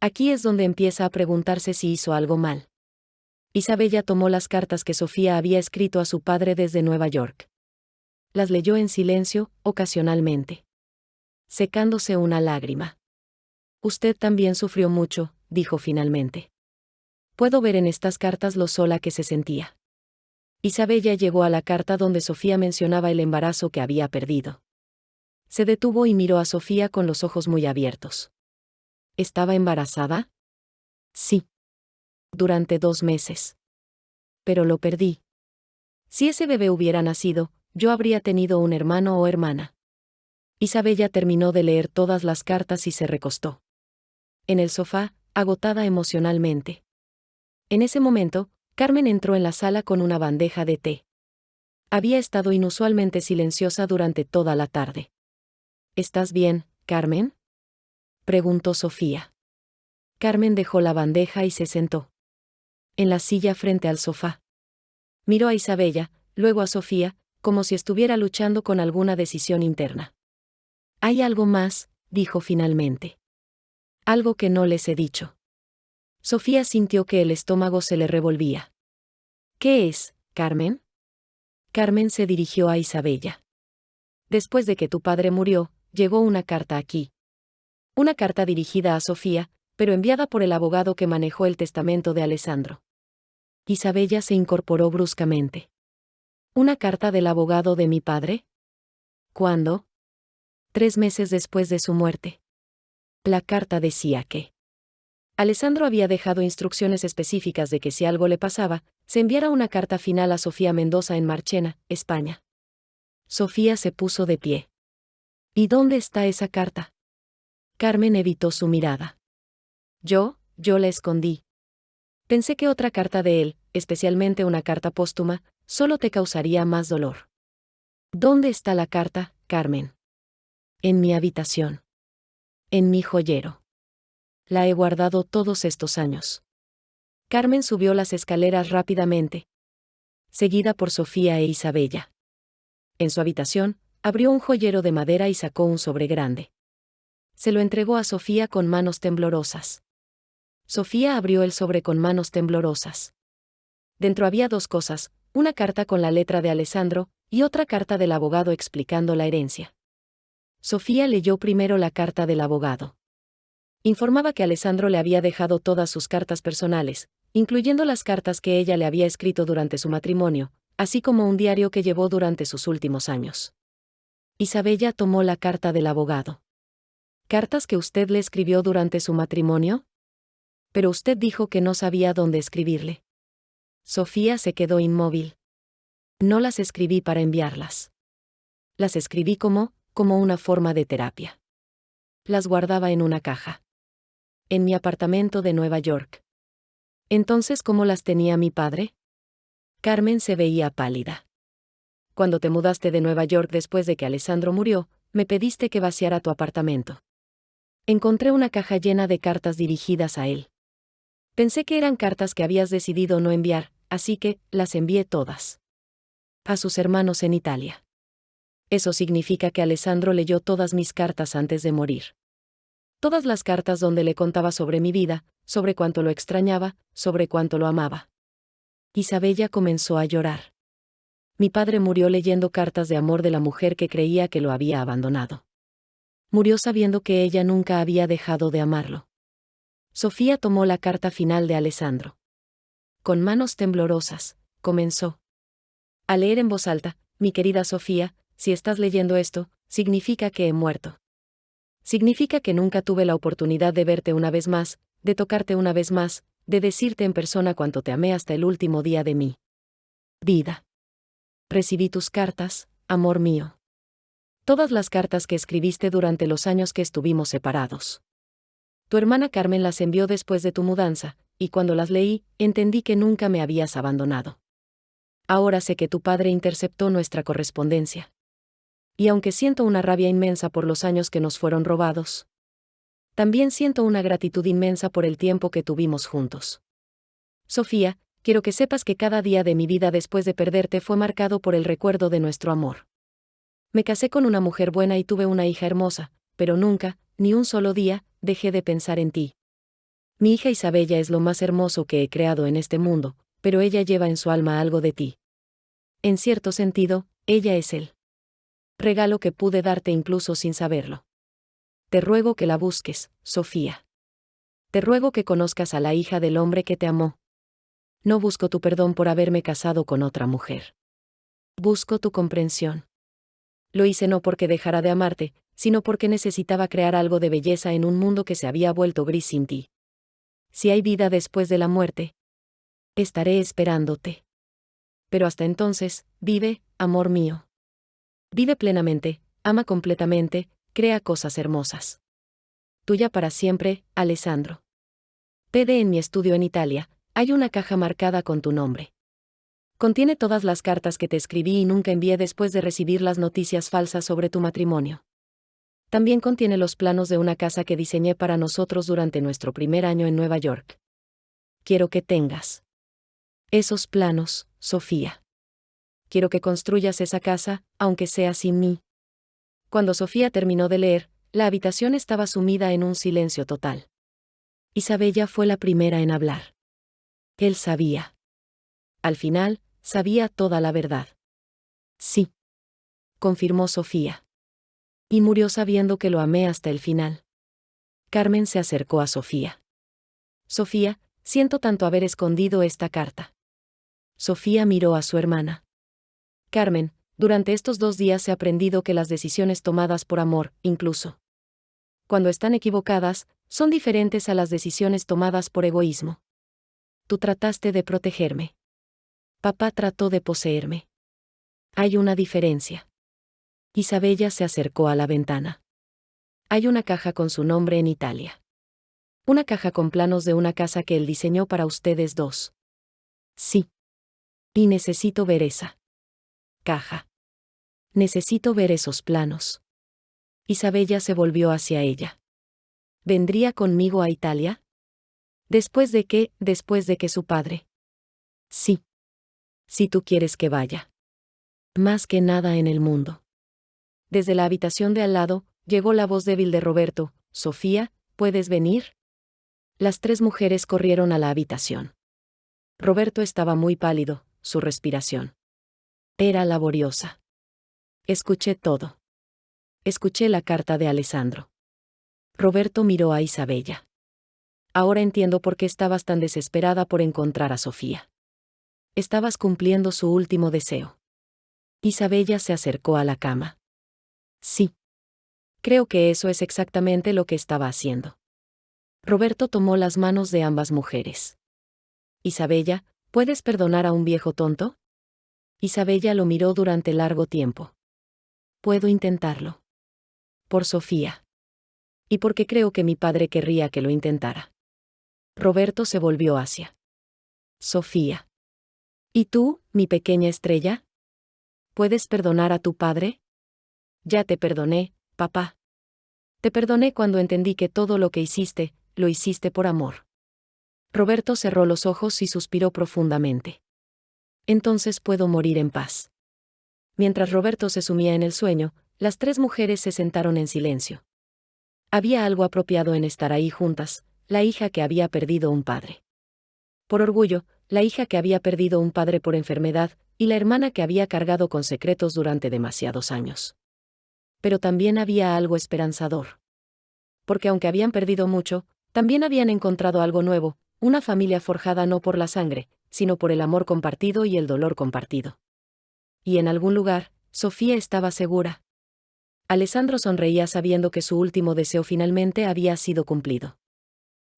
Aquí es donde empieza a preguntarse si hizo algo mal. Isabella tomó las cartas que Sofía había escrito a su padre desde Nueva York. Las leyó en silencio, ocasionalmente secándose una lágrima. Usted también sufrió mucho, dijo finalmente. Puedo ver en estas cartas lo sola que se sentía. Isabella llegó a la carta donde Sofía mencionaba el embarazo que había perdido. Se detuvo y miró a Sofía con los ojos muy abiertos. ¿Estaba embarazada? Sí. Durante 2 meses. Pero lo perdí. Si ese bebé hubiera nacido, yo habría tenido un hermano o hermana. Isabella terminó de leer todas las cartas y se recostó en el sofá, agotada emocionalmente. En ese momento, Carmen entró en la sala con una bandeja de té. Había estado inusualmente silenciosa durante toda la tarde. ¿Estás bien, Carmen?, preguntó Sofía. Carmen dejó la bandeja y se sentó en la silla frente al sofá. Miró a Isabella, luego a Sofía, como si estuviera luchando con alguna decisión interna. Hay algo más, dijo finalmente. Algo que no les he dicho. Sofía sintió que el estómago se le revolvía. ¿Qué es, Carmen? Carmen se dirigió a Isabella. Después de que tu padre murió, llegó una carta aquí. Una carta dirigida a Sofía, pero enviada por el abogado que manejó el testamento de Alessandro. Isabella se incorporó bruscamente. ¿Una carta del abogado de mi padre? ¿Cuándo? 3 meses después de su muerte. La carta decía que Alessandro había dejado instrucciones específicas de que si algo le pasaba, se enviara una carta final a Sofía Mendoza en Marchena, España. Sofía se puso de pie. ¿Y dónde está esa carta? Carmen evitó su mirada. Yo la escondí. Pensé que otra carta de él, especialmente una carta póstuma, solo te causaría más dolor. ¿Dónde está la carta, Carmen? En mi habitación. En mi joyero. La he guardado todos estos años. Carmen subió las escaleras rápidamente, seguida por Sofía e Isabella. En su habitación, abrió un joyero de madera y sacó un sobre grande. Se lo entregó a Sofía con manos temblorosas. Sofía abrió el sobre con manos temblorosas. Dentro había 2 cosas, una carta con la letra de Alessandro, y otra carta del abogado explicando la herencia. Sofía leyó primero la carta del abogado. Informaba que Alessandro le había dejado todas sus cartas personales, incluyendo las cartas que ella le había escrito durante su matrimonio, así como un diario que llevó durante sus últimos años. Isabella tomó la carta del abogado. ¿Cartas que usted le escribió durante su matrimonio? Pero usted dijo que no sabía dónde escribirle. Sofía se quedó inmóvil. No las escribí para enviarlas. Las escribí como una forma de terapia. Las guardaba en una caja. En mi apartamento de Nueva York. Entonces, ¿cómo las tenía mi padre? Carmen se veía pálida. Cuando te mudaste de Nueva York después de que Alessandro murió, me pediste que vaciara tu apartamento. Encontré una caja llena de cartas dirigidas a él. Pensé que eran cartas que habías decidido no enviar, así que las envié todas. A sus hermanos en Italia. Eso significa que Alessandro leyó todas mis cartas antes de morir. Todas las cartas donde le contaba sobre mi vida, sobre cuánto lo extrañaba, sobre cuánto lo amaba. Isabella comenzó a llorar. Mi padre murió leyendo cartas de amor de la mujer que creía que lo había abandonado. Murió sabiendo que ella nunca había dejado de amarlo. Sofía tomó la carta final de Alessandro. Con manos temblorosas, comenzó a leer en voz alta: mi querida Sofía, si estás leyendo esto, significa que he muerto. Significa que nunca tuve la oportunidad de verte una vez más, de tocarte una vez más, de decirte en persona cuánto te amé hasta el último día de mi vida. Recibí tus cartas, amor mío. Todas las cartas que escribiste durante los años que estuvimos separados. Tu hermana Carmen las envió después de tu mudanza, y cuando las leí, entendí que nunca me habías abandonado. Ahora sé que tu padre interceptó nuestra correspondencia. Y aunque siento una rabia inmensa por los años que nos fueron robados, también siento una gratitud inmensa por el tiempo que tuvimos juntos. Sofía, quiero que sepas que cada día de mi vida después de perderte fue marcado por el recuerdo de nuestro amor. Me casé con una mujer buena y tuve una hija hermosa, pero nunca, ni un solo día, dejé de pensar en ti. Mi hija Isabella es lo más hermoso que he creado en este mundo, pero ella lleva en su alma algo de ti. En cierto sentido, ella es el regalo que pude darte incluso sin saberlo. Te ruego que la busques, Sofía. Te ruego que conozcas a la hija del hombre que te amó. No busco tu perdón por haberme casado con otra mujer. Busco tu comprensión. Lo hice no porque dejara de amarte, sino porque necesitaba crear algo de belleza en un mundo que se había vuelto gris sin ti. Si hay vida después de la muerte, estaré esperándote. Pero hasta entonces, vive, amor mío. Vive plenamente, ama completamente, crea cosas hermosas. Tuya para siempre, Alessandro. PD en mi estudio en Italia, hay una caja marcada con tu nombre. Contiene todas las cartas que te escribí y nunca envié después de recibir las noticias falsas sobre tu matrimonio. También contiene los planos de una casa que diseñé para nosotros durante nuestro primer año en Nueva York. Quiero que tengas esos planos, Sofía. Quiero que construyas esa casa, aunque sea sin mí. Cuando Sofía terminó de leer, la habitación estaba sumida en un silencio total. Isabella fue la primera en hablar. Él sabía. Al final, sabía toda la verdad. Sí, confirmó Sofía. Y murió sabiendo que lo amé hasta el final. Carmen se acercó a Sofía. Sofía, siento tanto haber escondido esta carta. Sofía miró a su hermana. Carmen, durante estos 2 días he aprendido que las decisiones tomadas por amor, incluso cuando están equivocadas, son diferentes a las decisiones tomadas por egoísmo. Tú trataste de protegerme. Papá trató de poseerme. Hay una diferencia. Isabella se acercó a la ventana. Hay una caja con su nombre en Italia. Una caja con planos de una casa que él diseñó para ustedes dos. Sí. Y necesito ver esa caja. Necesito ver esos planos. Isabella se volvió hacia ella. ¿Vendría conmigo a Italia? ¿Después de qué? Después de que su padre. Sí. Si tú quieres que vaya. Más que nada en el mundo. Desde la habitación de al lado, llegó la voz débil de Roberto. Sofía, ¿puedes venir? Las 3 mujeres corrieron a la habitación. Roberto estaba muy pálido, su respiración era laboriosa. Escuché todo. Escuché la carta de Alessandro. Roberto miró a Isabella. Ahora entiendo por qué estabas tan desesperada por encontrar a Sofía. Estabas cumpliendo su último deseo. Isabella se acercó a la cama. Sí. Creo que eso es exactamente lo que estaba haciendo. Roberto tomó las manos de ambas mujeres. Isabella, ¿puedes perdonar a un viejo tonto? Isabella lo miró durante largo tiempo. Puedo intentarlo. Por Sofía. Y porque creo que mi padre querría que lo intentara. Roberto se volvió hacia Sofía. ¿Y tú, mi pequeña estrella? ¿Puedes perdonar a tu padre? Ya te perdoné, papá. Te perdoné cuando entendí que todo lo que hiciste, lo hiciste por amor. Roberto cerró los ojos y suspiró profundamente. Entonces puedo morir en paz. Mientras Roberto se sumía en el sueño, las 3 mujeres se sentaron en silencio. Había algo apropiado en estar ahí juntas, la hija que había perdido un padre. Por orgullo, la hija que había perdido un padre por enfermedad, y la hermana que había cargado con secretos durante demasiados años. Pero también había algo esperanzador. Porque aunque habían perdido mucho, también habían encontrado algo nuevo, una familia forjada no por la sangre, sino por el amor compartido y el dolor compartido. Y en algún lugar, Sofía estaba segura. Alessandro sonreía sabiendo que su último deseo finalmente había sido cumplido.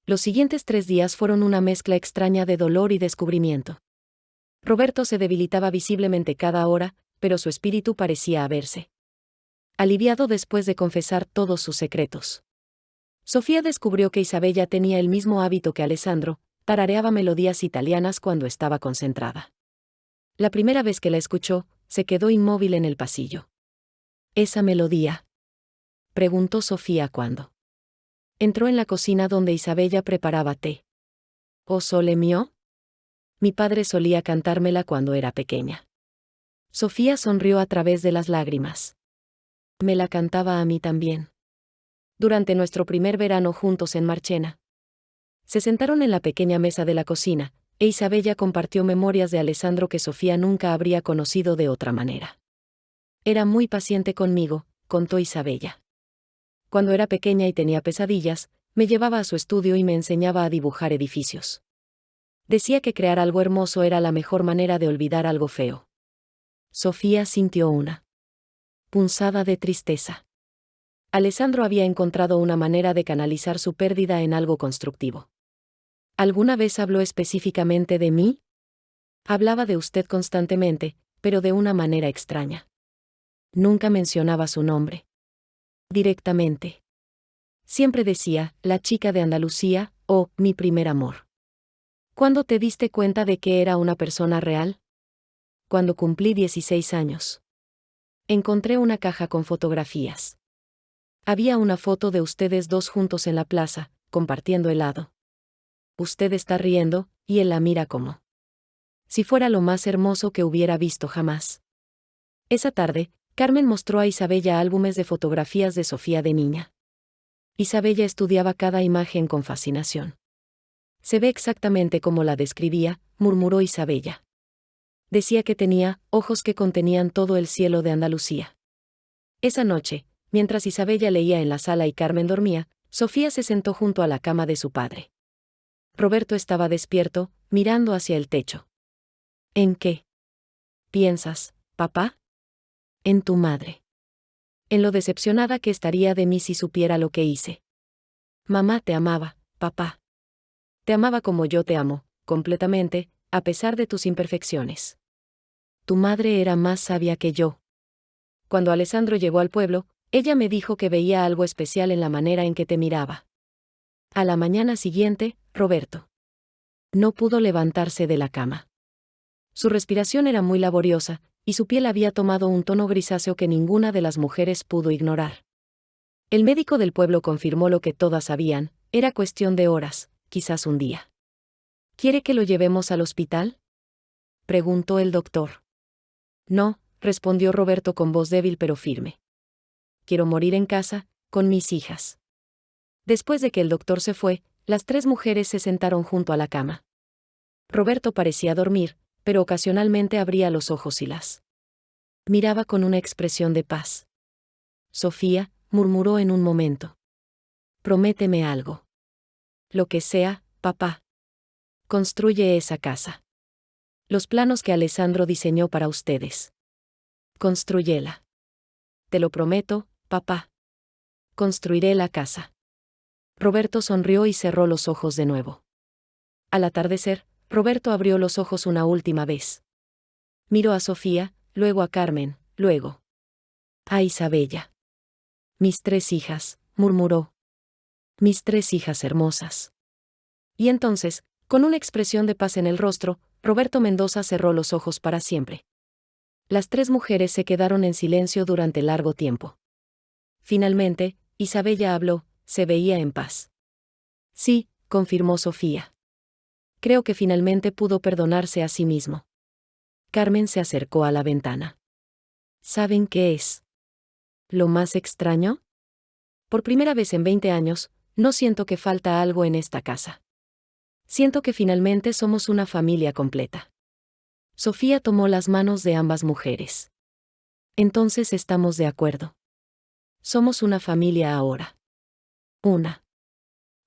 Los siguientes 3 días fueron una mezcla extraña de dolor y descubrimiento. Roberto se debilitaba visiblemente cada hora, pero su espíritu parecía haberse aliviado después de confesar todos sus secretos. Sofía descubrió que Isabella tenía el mismo hábito que Alessandro, tarareaba melodías italianas cuando estaba concentrada. La primera vez que la escuchó, se quedó inmóvil en el pasillo. ¿Esa melodía? Preguntó Sofía cuando entró en la cocina donde Isabella preparaba té. ¿O sole mio? Mi padre solía cantármela cuando era pequeña. Sofía sonrió a través de las lágrimas. Me la cantaba a mí también. Durante nuestro primer verano juntos en Marchena. Se sentaron en la pequeña mesa de la cocina, e Isabella compartió memorias de Alessandro que Sofía nunca habría conocido de otra manera. Era muy paciente conmigo, contó Isabella. Cuando era pequeña y tenía pesadillas, me llevaba a su estudio y me enseñaba a dibujar edificios. Decía que crear algo hermoso era la mejor manera de olvidar algo feo. Sofía sintió una punzada de tristeza. Alessandro había encontrado una manera de canalizar su pérdida en algo constructivo. ¿Alguna vez habló específicamente de mí? Hablaba de usted constantemente, pero de una manera extraña. Nunca mencionaba su nombre directamente. Siempre decía, la chica de Andalucía, o, mi primer amor. ¿Cuándo te diste cuenta de que era una persona real? Cuando cumplí 16 años. Encontré una caja con fotografías. Había una foto de ustedes dos juntos en la plaza, compartiendo helado. Usted está riendo, y él la mira como si fuera lo más hermoso que hubiera visto jamás. Esa tarde, Carmen mostró a Isabella álbumes de fotografías de Sofía de niña. Isabella estudiaba cada imagen con fascinación. Se ve exactamente como la describía, murmuró Isabella. Decía que tenía ojos que contenían todo el cielo de Andalucía. Esa noche, mientras Isabella leía en la sala y Carmen dormía, Sofía se sentó junto a la cama de su padre. Roberto estaba despierto, mirando hacia el techo. ¿En qué piensas, papá? En tu madre. En lo decepcionada que estaría de mí si supiera lo que hice. Mamá te amaba, papá. Te amaba como yo te amo, completamente, a pesar de tus imperfecciones. Tu madre era más sabia que yo. Cuando Alessandro llegó al pueblo, ella me dijo que veía algo especial en la manera en que te miraba. A la mañana siguiente, Roberto no pudo levantarse de la cama. Su respiración era muy laboriosa, y su piel había tomado un tono grisáceo que ninguna de las mujeres pudo ignorar. El médico del pueblo confirmó lo que todas sabían, era cuestión de horas, quizás un día. ¿Quiere que lo llevemos al hospital?, preguntó el doctor. No, respondió Roberto con voz débil pero firme. Quiero morir en casa, con mis hijas. Después de que el doctor se fue, las tres mujeres se sentaron junto a la cama. Roberto parecía dormir, pero ocasionalmente abría los ojos y las miraba con una expresión de paz. Sofía, murmuró en un momento. Prométeme algo. Lo que sea, papá. Construye esa casa. Los planos que Alessandro diseñó para ustedes. Constrúyela. Te lo prometo, papá. Construiré la casa. Roberto sonrió y cerró los ojos de nuevo. Al atardecer, Roberto abrió los ojos una última vez. Miró a Sofía, luego a Carmen, luego a Isabella. Mis tres hijas, murmuró. Mis tres hijas hermosas. Y entonces, con una expresión de paz en el rostro, Roberto Mendoza cerró los ojos para siempre. Las tres mujeres se quedaron en silencio durante largo tiempo. Finalmente, Isabella habló, se veía en paz. Sí, confirmó Sofía. Creo que finalmente pudo perdonarse a sí mismo. Carmen se acercó a la ventana. ¿Saben qué es lo más extraño? Por primera vez en 20 años, no siento que falta algo en esta casa. Siento que finalmente somos una familia completa. Sofía tomó las manos de ambas mujeres. Entonces estamos de acuerdo. Somos una familia ahora. Una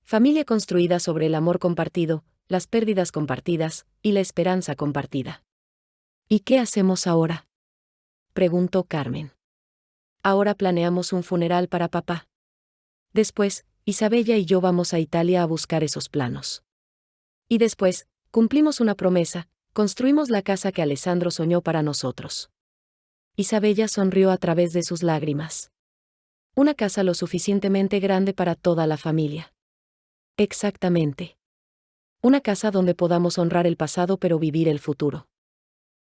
familia construida sobre el amor compartido, las pérdidas compartidas, y la esperanza compartida. ¿Y qué hacemos ahora?, preguntó Carmen. Ahora planeamos un funeral para papá. Después, Isabella y yo vamos a Italia a buscar esos planos. Y después, cumplimos una promesa, construimos la casa que Alessandro soñó para nosotros. Isabella sonrió a través de sus lágrimas. Una casa lo suficientemente grande para toda la familia. Exactamente. Una casa donde podamos honrar el pasado pero vivir el futuro.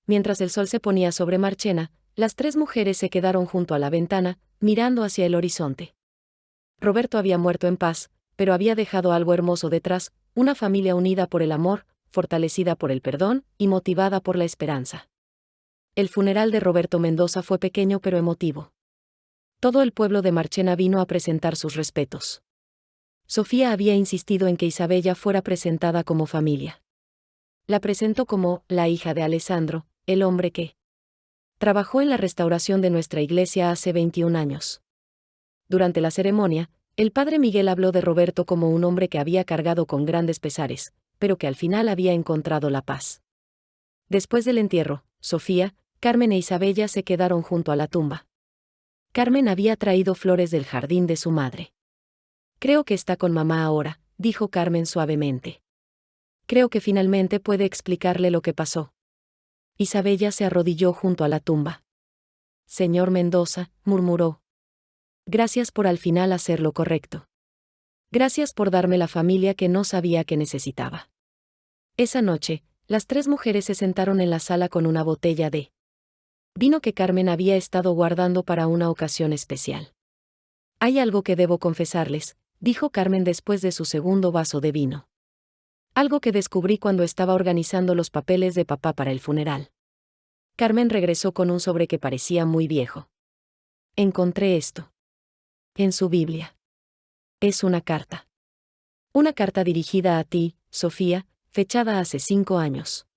Mientras el sol se ponía sobre Marchena, las tres mujeres se quedaron junto a la ventana, mirando hacia el horizonte. Roberto había muerto en paz, pero había dejado algo hermoso detrás, una familia unida por el amor, fortalecida por el perdón y motivada por la esperanza. El funeral de Roberto Mendoza fue pequeño pero emotivo. Todo el pueblo de Marchena vino a presentar sus respetos. Sofía había insistido en que Isabella fuera presentada como familia. La presentó como la hija de Alessandro, el hombre que trabajó en la restauración de nuestra iglesia hace 21 años. Durante la ceremonia, el padre Miguel habló de Roberto como un hombre que había cargado con grandes pesares, pero que al final había encontrado la paz. Después del entierro, Sofía, Carmen e Isabella se quedaron junto a la tumba. Carmen había traído flores del jardín de su madre. Creo que está con mamá ahora, dijo Carmen suavemente. Creo que finalmente puede explicarle lo que pasó. Isabella se arrodilló junto a la tumba. Señor Mendoza, murmuró. Gracias por al final hacer lo correcto. Gracias por darme la familia que no sabía que necesitaba. Esa noche, las tres mujeres se sentaron en la sala con una botella de vino que Carmen había estado guardando para una ocasión especial. Hay algo que debo confesarles, dijo Carmen después de su segundo vaso de vino. Algo que descubrí cuando estaba organizando los papeles de papá para el funeral. Carmen regresó con un sobre que parecía muy viejo. Encontré esto en su Biblia. Es una carta. Una carta dirigida a ti, Sofía, fechada hace 5 años.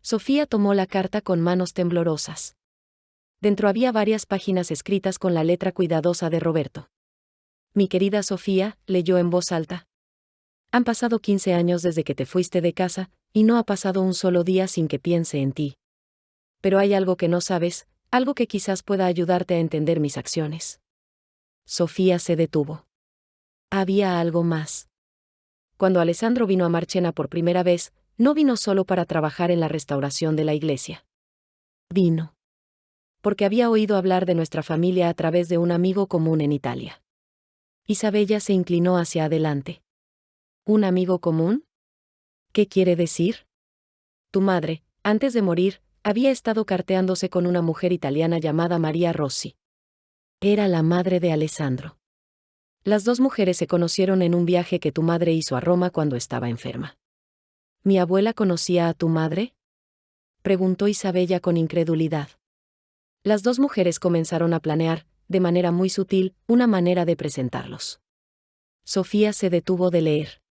Sofía tomó la carta con manos temblorosas. Dentro había varias páginas escritas con la letra cuidadosa de Roberto. Mi querida Sofía, leyó en voz alta. Han pasado 15 años desde que te fuiste de casa, y no ha pasado un solo día sin que piense en ti. Pero hay algo que no sabes, algo que quizás pueda ayudarte a entender mis acciones. Sofía se detuvo. Había algo más. Cuando Alessandro vino a Marchena por primera vez, no vino solo para trabajar en la restauración de la iglesia. Vino porque había oído hablar de nuestra familia a través de un amigo común en Italia. Isabella se inclinó hacia adelante. ¿Un amigo común? ¿Qué quiere decir? Tu madre, antes de morir, había estado carteándose con una mujer italiana llamada Maria Rossi. Era la madre de Alessandro. Las dos mujeres se conocieron en un viaje que tu madre hizo a Roma cuando estaba enferma. ¿Mi abuela conocía a tu madre?, preguntó Isabella con incredulidad. Las dos mujeres comenzaron a planear, de manera muy sutil, una manera de presentarlos. Sofía se detuvo de leer.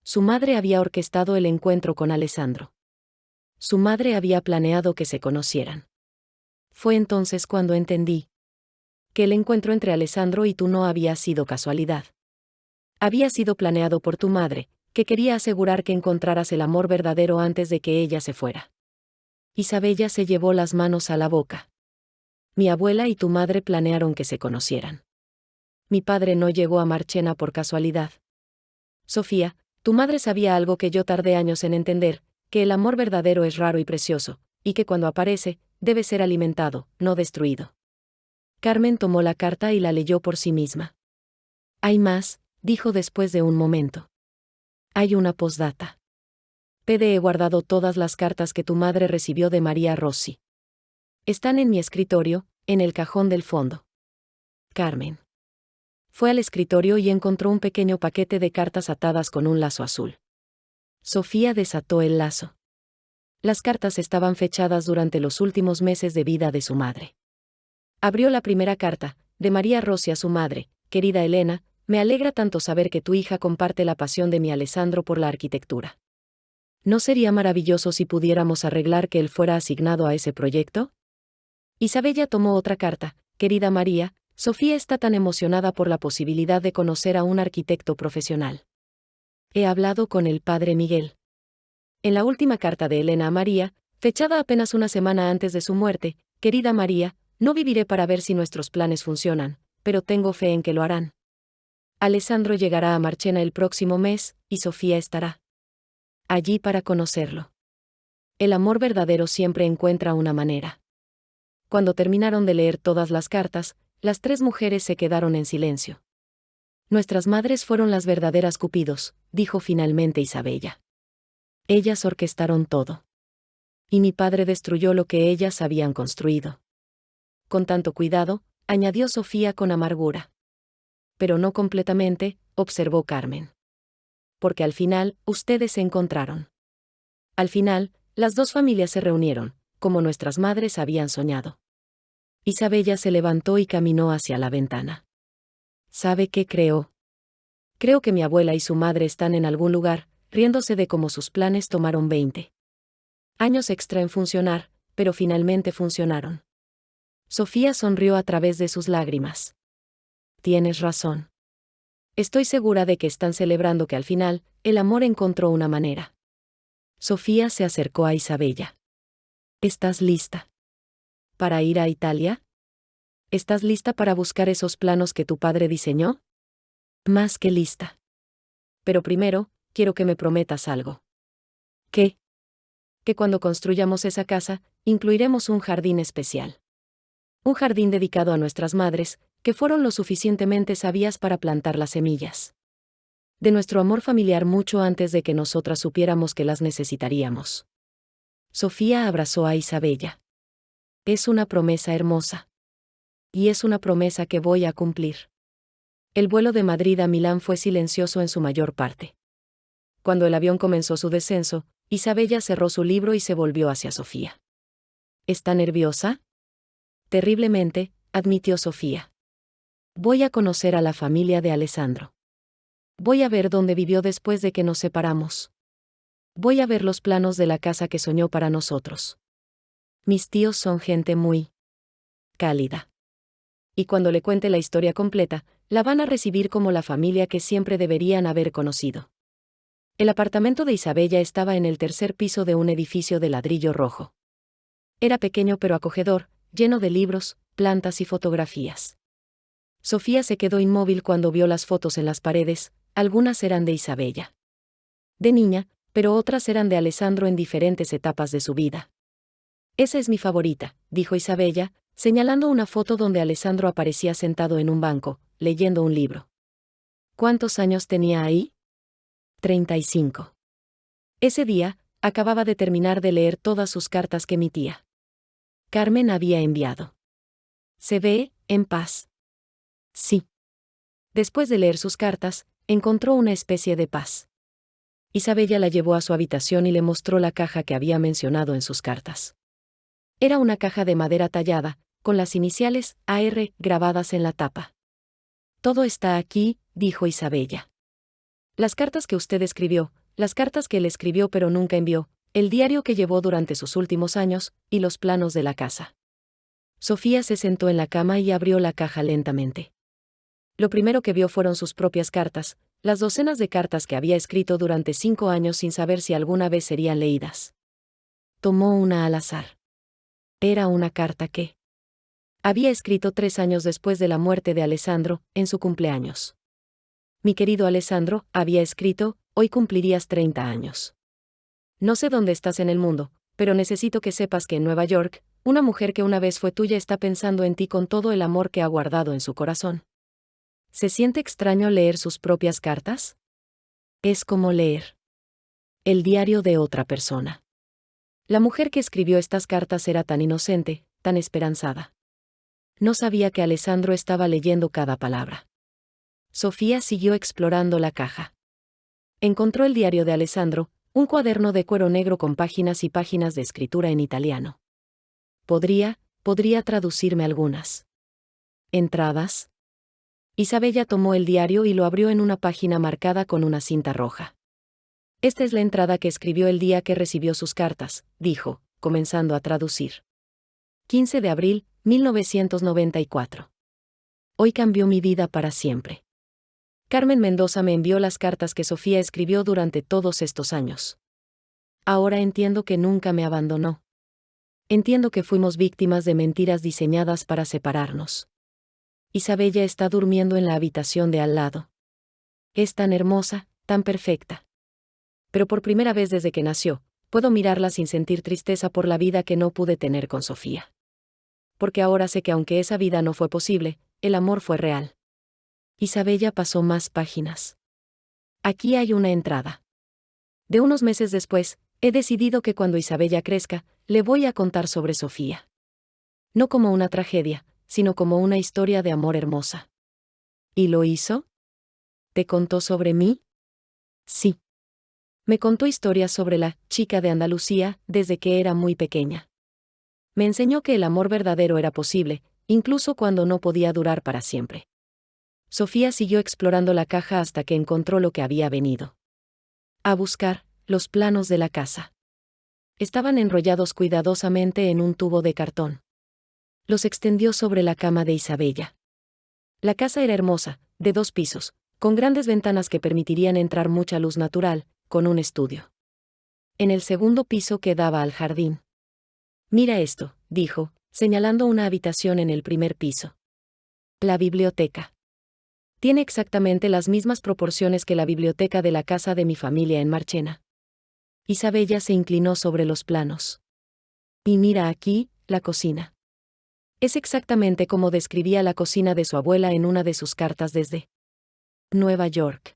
Su madre había orquestado el encuentro con Alessandro. Su madre había planeado que se conocieran. Fue entonces cuando entendí que el encuentro entre Alessandro y tú no había sido casualidad. Había sido planeado por tu madre, que quería asegurar que encontraras el amor verdadero antes de que ella se fuera. Isabella se llevó las manos a la boca. Mi abuela y tu madre planearon que se conocieran. Mi padre no llegó a Marchena por casualidad. Sofía, tu madre sabía algo que yo tardé años en entender, que el amor verdadero es raro y precioso, y que cuando aparece, debe ser alimentado, no destruido. Carmen tomó la carta y la leyó por sí misma. Hay más, dijo después de un momento. Hay una postdata. He guardado todas las cartas que tu madre recibió de Maria Rossi. Están en mi escritorio, en el cajón del fondo. Carmen. Fue al escritorio y encontró un pequeño paquete de cartas atadas con un lazo azul. Sofía desató el lazo. Las cartas estaban fechadas durante los últimos meses de vida de su madre. Abrió la primera carta, de Maria Rossi a su madre. Querida Elena, me alegra tanto saber que tu hija comparte la pasión de mi Alessandro por la arquitectura. ¿No sería maravilloso si pudiéramos arreglar que él fuera asignado a ese proyecto? Isabella tomó otra carta. Querida María, Sofía está tan emocionada por la posibilidad de conocer a un arquitecto profesional. He hablado con el padre Miguel. En la última carta de Elena a María, fechada apenas una semana antes de su muerte, querida María, no viviré para ver si nuestros planes funcionan, pero tengo fe en que lo harán. Alessandro llegará a Marchena el próximo mes, y Sofía estará allí para conocerlo. El amor verdadero siempre encuentra una manera. Cuando terminaron de leer todas las cartas, las tres mujeres se quedaron en silencio. Nuestras madres fueron las verdaderas cupidos, dijo finalmente Isabella. Ellas orquestaron todo. Y mi padre destruyó lo que ellas habían construido. Con tanto cuidado, añadió Sofía con amargura. Pero no completamente, observó Carmen. Porque al final, ustedes se encontraron. Al final, las dos familias se reunieron, como nuestras madres habían soñado. Isabella se levantó y caminó hacia la ventana. ¿Sabe qué creo? Creo que mi abuela y su madre están en algún lugar, riéndose de cómo sus planes tomaron 20 años extra en funcionar, pero finalmente funcionaron. Sofía sonrió a través de sus lágrimas. Tienes razón. Estoy segura de que están celebrando que al final, el amor encontró una manera. Sofía se acercó a Isabella. ¿Estás lista para ir a Italia? ¿Estás lista para buscar esos planos que tu padre diseñó? Más que lista. Pero primero, quiero que me prometas algo. ¿Qué? Que cuando construyamos esa casa, incluiremos un jardín especial. Un jardín dedicado a nuestras madres, que fueron lo suficientemente sabias para plantar las semillas de nuestro amor familiar mucho antes de que nosotras supiéramos que las necesitaríamos. Sofía abrazó a Isabella. Es una promesa hermosa. Y es una promesa que voy a cumplir. El vuelo de Madrid a Milán fue silencioso en su mayor parte. Cuando el avión comenzó su descenso, Isabella cerró su libro y se volvió hacia Sofía. ¿Está nerviosa? Terriblemente, admitió Sofía. Voy a conocer a la familia de Alessandro. Voy a ver dónde vivió después de que nos separamos. Voy a ver los planos de la casa que soñó para nosotros. Mis tíos son gente muy cálida. Y cuando le cuente la historia completa, la van a recibir como la familia que siempre deberían haber conocido. El apartamento de Isabella estaba en el tercer piso de un edificio de ladrillo rojo. Era pequeño pero acogedor, lleno de libros, plantas y fotografías. Sofía se quedó inmóvil cuando vio las fotos en las paredes, algunas eran de Isabella. De niña, pero otras eran de Alessandro en diferentes etapas de su vida. Esa es mi favorita, dijo Isabella, señalando una foto donde Alessandro aparecía sentado en un banco, leyendo un libro. ¿Cuántos años tenía ahí? 35. Ese día, acababa de terminar de leer todas sus cartas que mi tía Carmen había enviado. ¿Se ve en paz? Sí. Después de leer sus cartas, encontró una especie de paz. Isabella la llevó a su habitación y le mostró la caja que había mencionado en sus cartas. Era una caja de madera tallada, con las iniciales AR grabadas en la tapa. Todo está aquí, dijo Isabella. Las cartas que usted escribió, las cartas que él escribió pero nunca envió, el diario que llevó durante sus últimos años, y los planos de la casa. Sofía se sentó en la cama y abrió la caja lentamente. Lo primero que vio fueron sus propias cartas, las docenas de cartas que había escrito durante 5 años sin saber si alguna vez serían leídas. Tomó una al azar. Era una carta que había escrito 3 años después de la muerte de Alessandro, en su cumpleaños. Mi querido Alessandro, había escrito, hoy cumplirías 30 años. No sé dónde estás en el mundo, pero necesito que sepas que en Nueva York, una mujer que una vez fue tuya está pensando en ti con todo el amor que ha guardado en su corazón. ¿Se siente extraño leer sus propias cartas? Es como leer el diario de otra persona. La mujer que escribió estas cartas era tan inocente, tan esperanzada. No sabía que Alessandro estaba leyendo cada palabra. Sofía siguió explorando la caja. Encontró el diario de Alessandro, un cuaderno de cuero negro con páginas y páginas de escritura en italiano. Podría traducirme algunas entradas. Isabella tomó el diario y lo abrió en una página marcada con una cinta roja. Esta es la entrada que escribió el día que recibió sus cartas, dijo, comenzando a traducir. 15 de abril, 1994. Hoy cambió mi vida para siempre. Carmen Mendoza me envió las cartas que Sofía escribió durante todos estos años. Ahora entiendo que nunca me abandonó. Entiendo que fuimos víctimas de mentiras diseñadas para separarnos. Isabella está durmiendo en la habitación de al lado. Es tan hermosa, tan perfecta. Pero por primera vez desde que nació, puedo mirarla sin sentir tristeza por la vida que no pude tener con Sofía. Porque ahora sé que aunque esa vida no fue posible, el amor fue real. Isabella pasó más páginas. Aquí hay una entrada. De unos meses después, he decidido que cuando Isabella crezca, le voy a contar sobre Sofía. No como una tragedia, sino como una historia de amor hermosa. ¿Y lo hizo? ¿Te contó sobre mí? Sí. Me contó historias sobre la chica de Andalucía desde que era muy pequeña. Me enseñó que el amor verdadero era posible, incluso cuando no podía durar para siempre. Sofía siguió explorando la caja hasta que encontró lo que había venido a buscar, los planos de la casa. Estaban enrollados cuidadosamente en un tubo de cartón. Los extendió sobre la cama de Isabella. La casa era hermosa, de 2 pisos, con grandes ventanas que permitirían entrar mucha luz natural, con un estudio en el segundo piso que daba al jardín. Mira esto, dijo, señalando una habitación en el primer piso. La biblioteca. Tiene exactamente las mismas proporciones que la biblioteca de la casa de mi familia en Marchena. Isabella se inclinó sobre los planos. Y mira aquí, la cocina. Es exactamente como describía la cocina de su abuela en una de sus cartas desde Nueva York.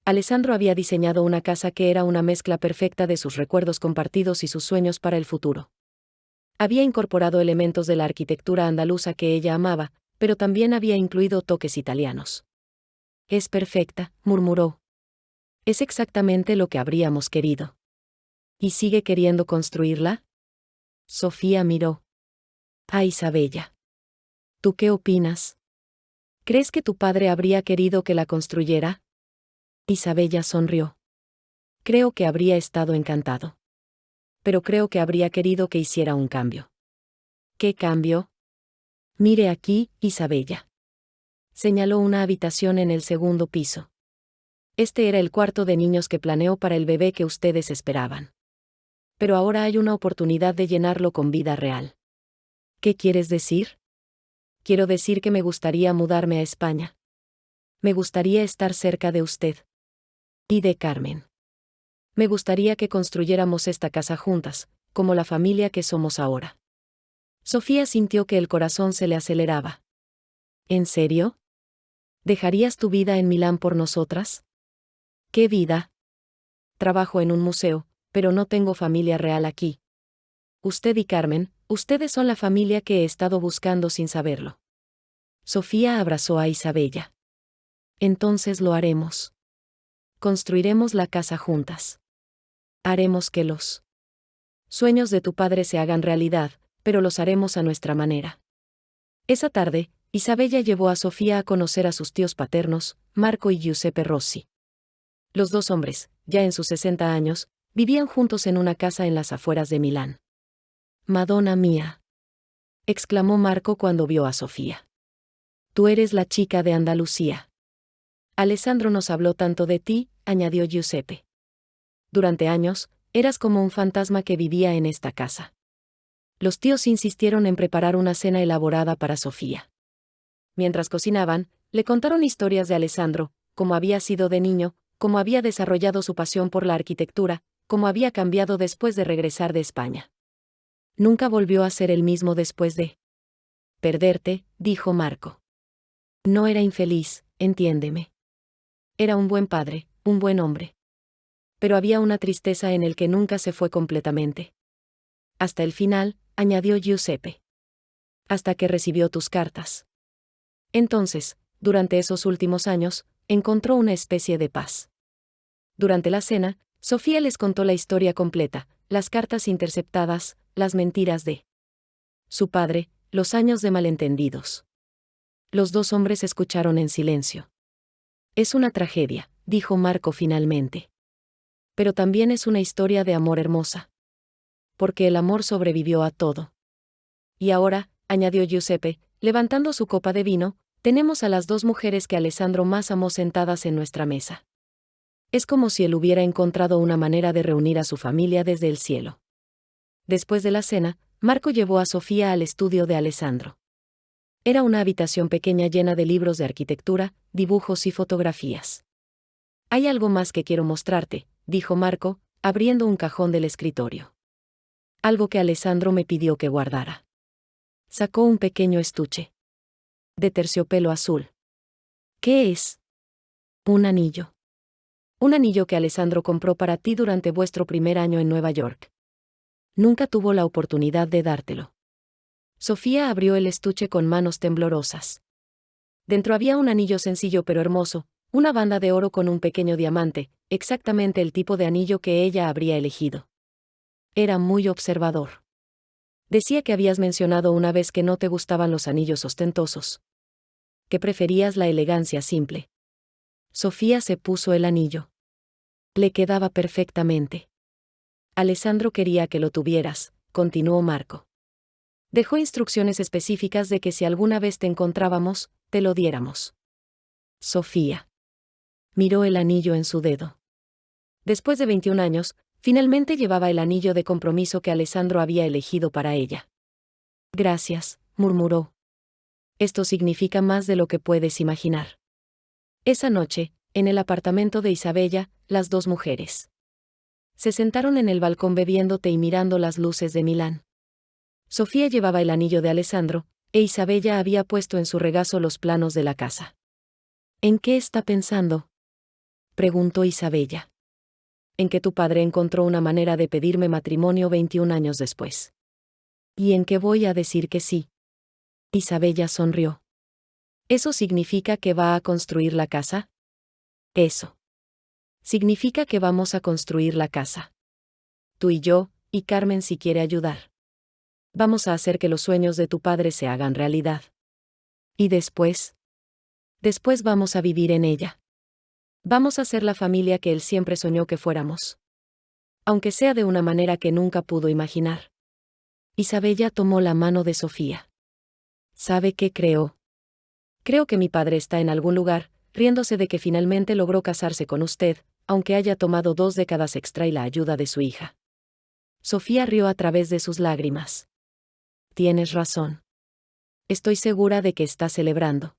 Alessandro había diseñado una casa que era una mezcla perfecta de sus recuerdos compartidos y sus sueños para el futuro. Había incorporado elementos de la arquitectura andaluza que ella amaba, pero también había incluido toques italianos. Es perfecta, murmuró. Es exactamente lo que habríamos querido. ¿Y sigue queriendo construirla? Sofía miró a Isabella. ¿Tú qué opinas? ¿Crees que tu padre habría querido que la construyera? Isabella sonrió. Creo que habría estado encantado. Pero creo que habría querido que hiciera un cambio. ¿Qué cambio? Mire aquí, Isabella. Señaló una habitación en el segundo piso. Este era el cuarto de niños que planeó para el bebé que ustedes esperaban. Pero ahora hay una oportunidad de llenarlo con vida real. ¿Qué quieres decir? Quiero decir que me gustaría mudarme a España. Me gustaría estar cerca de usted. Y de Carmen. Me gustaría que construyéramos esta casa juntas, como la familia que somos ahora. Sofía sintió que el corazón se le aceleraba. ¿En serio? ¿Dejarías tu vida en Milán por nosotras? ¿Qué vida? Trabajo en un museo, pero no tengo familia real aquí. Usted y Carmen, ustedes son la familia que he estado buscando sin saberlo. Sofía abrazó a Isabella. Entonces lo haremos. Construiremos la casa juntas. Haremos que los sueños de tu padre se hagan realidad, pero los haremos a nuestra manera. Esa tarde, Isabella llevó a Sofía a conocer a sus tíos paternos, Marco y Giuseppe Rossi. Los dos hombres, ya en sus 60 años, vivían juntos en una casa en las afueras de Milán. «Madonna mía», exclamó Marco cuando vio a Sofía. «Tú eres la chica de Andalucía». «Alessandro nos habló tanto de ti», añadió Giuseppe. «Durante años, eras como un fantasma que vivía en esta casa». Los tíos insistieron en preparar una cena elaborada para Sofía. Mientras cocinaban, le contaron historias de Alessandro, cómo había sido de niño, cómo había desarrollado su pasión por la arquitectura, cómo había cambiado después de regresar de España. Nunca volvió a ser el mismo después de perderte, dijo Marco. No era infeliz, entiéndeme. Era un buen padre, un buen hombre. Pero había una tristeza en el que nunca se fue completamente. Hasta el final, añadió Giuseppe. Hasta que recibió tus cartas. Entonces, durante esos últimos años, encontró una especie de paz. Durante la cena, Sofía les contó la historia completa, las cartas interceptadas, las mentiras de su padre, los años de malentendidos. Los dos hombres escucharon en silencio. Es una tragedia, dijo Marco finalmente. Pero también es una historia de amor hermosa. Porque el amor sobrevivió a todo. Y ahora, añadió Giuseppe, levantando su copa de vino, tenemos a las dos mujeres que Alessandro más amó sentadas en nuestra mesa. Es como si él hubiera encontrado una manera de reunir a su familia desde el cielo. Después de la cena, Marco llevó a Sofía al estudio de Alessandro. Era una habitación pequeña llena de libros de arquitectura, dibujos y fotografías. Hay algo más que quiero mostrarte, dijo Marco, abriendo un cajón del escritorio. Algo que Alessandro me pidió que guardara. Sacó un pequeño estuche. De terciopelo azul. ¿Qué es? Un anillo. Un anillo que Alessandro compró para ti durante vuestro primer año en Nueva York. Nunca tuvo la oportunidad de dártelo. Sofía abrió el estuche con manos temblorosas. Dentro había un anillo sencillo pero hermoso, una banda de oro con un pequeño diamante, exactamente el tipo de anillo que ella habría elegido. Era muy observador. Decía que habías mencionado una vez que no te gustaban los anillos ostentosos. Que preferías la elegancia simple. Sofía se puso el anillo. Le quedaba perfectamente. Alessandro quería que lo tuvieras, continuó Marco. Dejó instrucciones específicas de que si alguna vez te encontrábamos, te lo diéramos. Sofía miró el anillo en su dedo. Después de 21 años, finalmente llevaba el anillo de compromiso que Alessandro había elegido para ella. Gracias, murmuró. Esto significa más de lo que puedes imaginar. Esa noche, en el apartamento de Isabella, las dos mujeres se sentaron en el balcón bebiendo té y mirando las luces de Milán. Sofía llevaba el anillo de Alessandro, e Isabella había puesto en su regazo los planos de la casa. ¿En qué está pensando?, preguntó Isabella. En que tu padre encontró una manera de pedirme matrimonio 21 años después. ¿Y en qué voy a decir que sí? Isabella sonrió. ¿Eso significa que va a construir la casa? Eso. Significa que vamos a construir la casa. Tú y yo, y Carmen si quiere ayudar. Vamos a hacer que los sueños de tu padre se hagan realidad. ¿Y después? Después vamos a vivir en ella. Vamos a ser la familia que él siempre soñó que fuéramos. aunque sea de una manera que nunca pudo imaginar. Isabella tomó la mano de Sofía. ¿Sabe qué creo? Creo que mi padre está en algún lugar, riéndose de que finalmente logró casarse con usted, aunque haya tomado 2 décadas extra y la ayuda de su hija. Sofía rió a través de sus lágrimas. Tienes razón. Estoy segura de que está celebrando.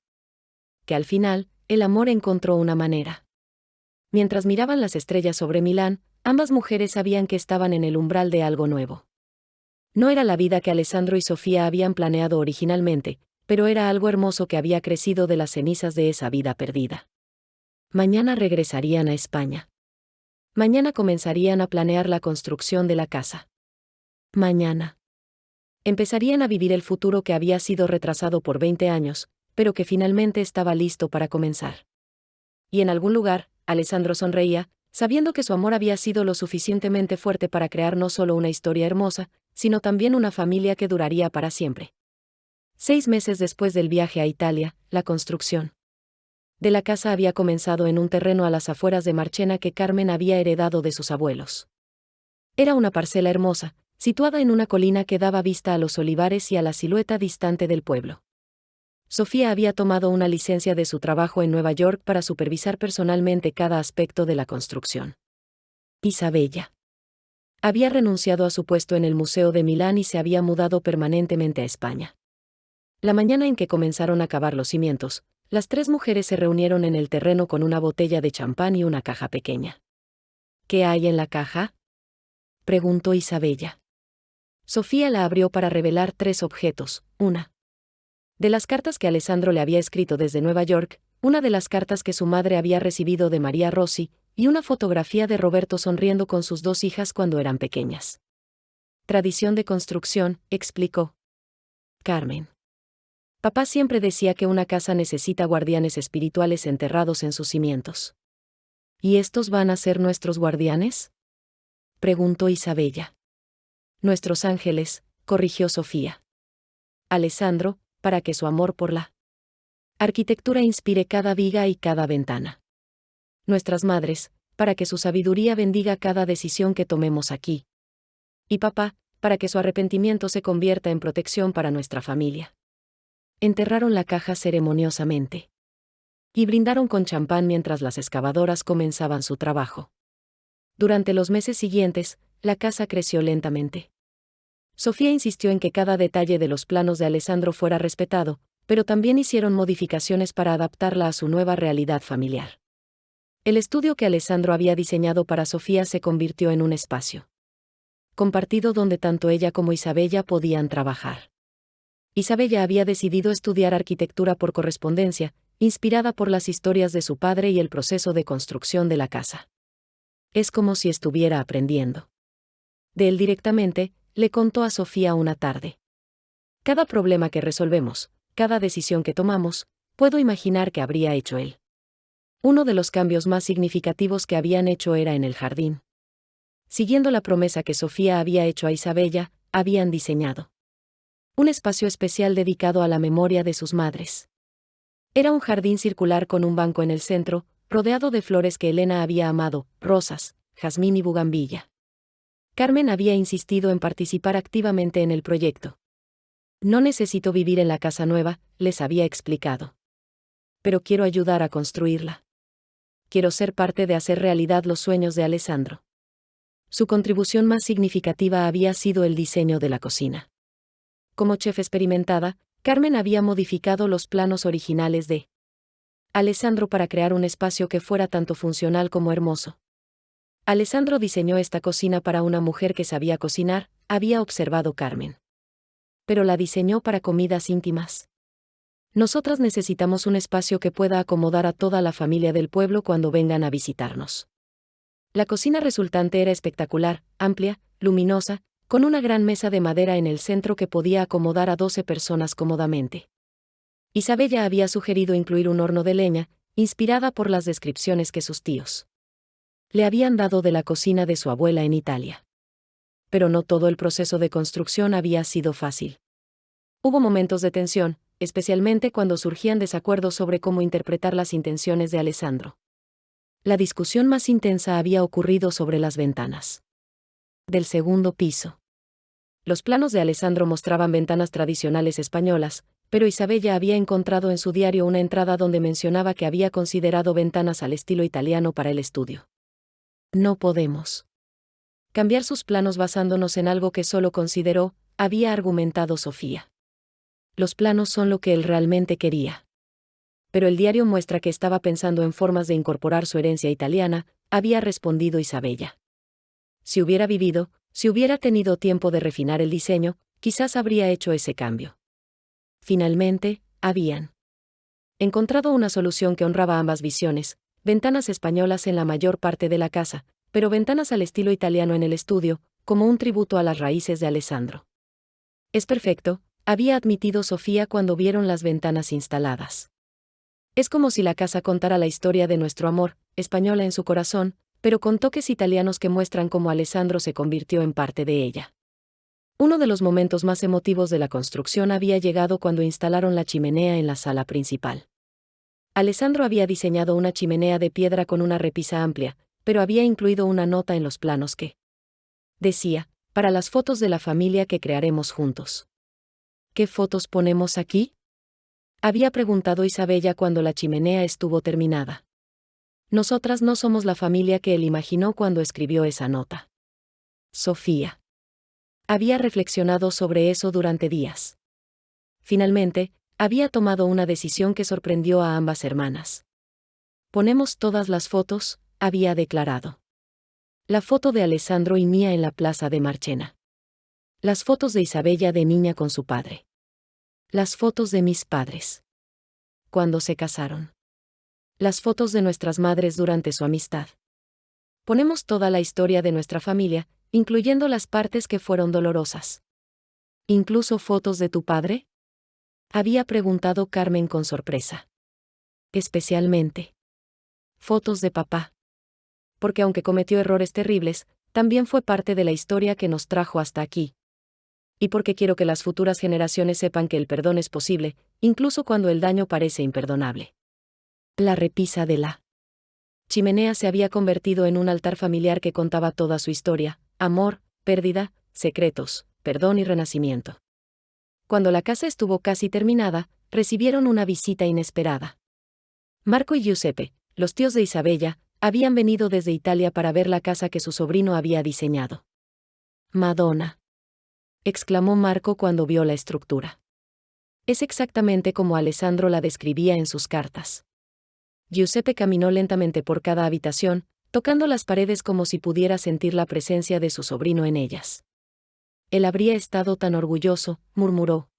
Que al final, el amor encontró una manera. Mientras miraban las estrellas sobre Milán, ambas mujeres sabían que estaban en el umbral de algo nuevo. No era la vida que Alessandro y Sofía habían planeado originalmente, pero era algo hermoso que había crecido de las cenizas de esa vida perdida. Mañana regresarían a España. Mañana comenzarían a planear la construcción de la casa. Mañana empezarían a vivir el futuro que había sido retrasado por 20 años, pero que finalmente estaba listo para comenzar. Y en algún lugar, Alessandro sonreía, sabiendo que su amor había sido lo suficientemente fuerte para crear no solo una historia hermosa, sino también una familia que duraría para siempre. 6 meses después del viaje a Italia, la construcción de la casa había comenzado en un terreno a las afueras de Marchena que Carmen había heredado de sus abuelos. Era una parcela hermosa, situada en una colina que daba vista a los olivares y a la silueta distante del pueblo. Sofía había tomado una licencia de su trabajo en Nueva York para supervisar personalmente cada aspecto de la construcción. Isabella había renunciado a su puesto en el Museo de Milán y se había mudado permanentemente a España. La mañana en que comenzaron a cavar los cimientos, las 3 mujeres se reunieron en el terreno con una botella de champán y una caja pequeña. ¿Qué hay en la caja?, preguntó Isabella. Sofía la abrió para revelar 3 objetos, una de las cartas que Alessandro le había escrito desde Nueva York, una de las cartas que su madre había recibido de María Rossi, y una fotografía de Roberto sonriendo con sus 2 hijas cuando eran pequeñas. Tradición de construcción, explicó Carmen. Papá siempre decía que una casa necesita guardianes espirituales enterrados en sus cimientos. ¿Y estos van a ser nuestros guardianes?, preguntó Isabella. Nuestros ángeles, corrigió Sofía. Alessandro, para que su amor por la arquitectura inspire cada viga y cada ventana. Nuestras madres, para que su sabiduría bendiga cada decisión que tomemos aquí. Y papá, para que su arrepentimiento se convierta en protección para nuestra familia. Enterraron la caja ceremoniosamente. Y brindaron con champán mientras las excavadoras comenzaban su trabajo. Durante los meses siguientes, la casa creció lentamente. Sofía insistió en que cada detalle de los planos de Alessandro fuera respetado, pero también hicieron modificaciones para adaptarla a su nueva realidad familiar. El estudio que Alessandro había diseñado para Sofía se convirtió en un espacio compartido donde tanto ella como Isabella podían trabajar. Isabella había decidido estudiar arquitectura por correspondencia, inspirada por las historias de su padre y el proceso de construcción de la casa. Es como si estuviera aprendiendo de él directamente, le contó a Sofía una tarde. Cada problema que resolvemos, cada decisión que tomamos, puedo imaginar que habría hecho él. Uno de los cambios más significativos que habían hecho era en el jardín. Siguiendo la promesa que Sofía había hecho a Isabella, habían diseñado un espacio especial dedicado a la memoria de sus madres. Era un jardín circular con un banco en el centro, rodeado de flores que Elena había amado, rosas, jazmín y bugambilla. Carmen había insistido en participar activamente en el proyecto. No necesito vivir en la casa nueva, les había explicado. Pero quiero ayudar a construirla. Quiero ser parte de hacer realidad los sueños de Alessandro. Su contribución más significativa había sido el diseño de la cocina. Como chef experimentada, Carmen había modificado los planos originales de Alessandro para crear un espacio que fuera tanto funcional como hermoso. Alessandro diseñó esta cocina para una mujer que sabía cocinar, había observado Carmen. Pero la diseñó para comidas íntimas. Nosotras necesitamos un espacio que pueda acomodar a toda la familia del pueblo cuando vengan a visitarnos. La cocina resultante era espectacular, amplia, luminosa, con una gran mesa de madera en el centro que podía acomodar a 12 personas cómodamente. Isabella había sugerido incluir un horno de leña, inspirada por las descripciones que sus tíos le habían dado de la cocina de su abuela en Italia. Pero no todo el proceso de construcción había sido fácil. Hubo momentos de tensión, especialmente cuando surgían desacuerdos sobre cómo interpretar las intenciones de Alessandro. La discusión más intensa había ocurrido sobre las ventanas. Del segundo piso. Los planos de Alessandro mostraban ventanas tradicionales españolas, pero Isabella había encontrado en su diario una entrada donde mencionaba que había considerado ventanas al estilo italiano para el estudio. No podemos cambiar sus planos basándonos en algo que solo consideró, había argumentado Sofía. Los planos son lo que él realmente quería. Pero el diario muestra que estaba pensando en formas de incorporar su herencia italiana, había respondido Isabella. Si hubiera vivido, si hubiera tenido tiempo de refinar el diseño, quizás habría hecho ese cambio. Finalmente, habían encontrado una solución que honraba ambas visiones, ventanas españolas en la mayor parte de la casa, pero ventanas al estilo italiano en el estudio, como un tributo a las raíces de Alessandro. Es perfecto, había admitido Sofía cuando vieron las ventanas instaladas. Es como si la casa contara la historia de nuestro amor, española en su corazón, pero con toques italianos que muestran cómo Alessandro se convirtió en parte de ella. Uno de los momentos más emotivos de la construcción había llegado cuando instalaron la chimenea en la sala principal. Alessandro había diseñado una chimenea de piedra con una repisa amplia, pero había incluido una nota en los planos que decía, para las fotos de la familia que crearemos juntos. ¿Qué fotos ponemos aquí?, había preguntado Isabella cuando la chimenea estuvo terminada. Nosotras no somos la familia que él imaginó cuando escribió esa nota. Sofía había reflexionado sobre eso durante días. Finalmente, había tomado una decisión que sorprendió a ambas hermanas. Ponemos todas las fotos, había declarado. La foto de Alessandro y mía en la plaza de Marchena. Las fotos de Isabella de niña con su padre. Las fotos de mis padres cuando se casaron. Las fotos de nuestras madres durante su amistad. Ponemos toda la historia de nuestra familia, incluyendo las partes que fueron dolorosas. ¿Incluso fotos de tu padre?, había preguntado Carmen con sorpresa. Especialmente fotos de papá. Porque aunque cometió errores terribles, también fue parte de la historia que nos trajo hasta aquí. Y porque quiero que las futuras generaciones sepan que el perdón es posible, incluso cuando el daño parece imperdonable. La repisa de la chimenea se había convertido en un altar familiar que contaba toda su historia, amor, pérdida, secretos, perdón y renacimiento. Cuando la casa estuvo casi terminada, recibieron una visita inesperada. Marco y Giuseppe, los tíos de Isabella, habían venido desde Italia para ver la casa que su sobrino había diseñado. Madonna, exclamó Marco cuando vio la estructura. Es exactamente como Alessandro la describía en sus cartas. Giuseppe caminó lentamente por cada habitación, tocando las paredes como si pudiera sentir la presencia de su sobrino en ellas. Él habría estado tan orgulloso, murmuró.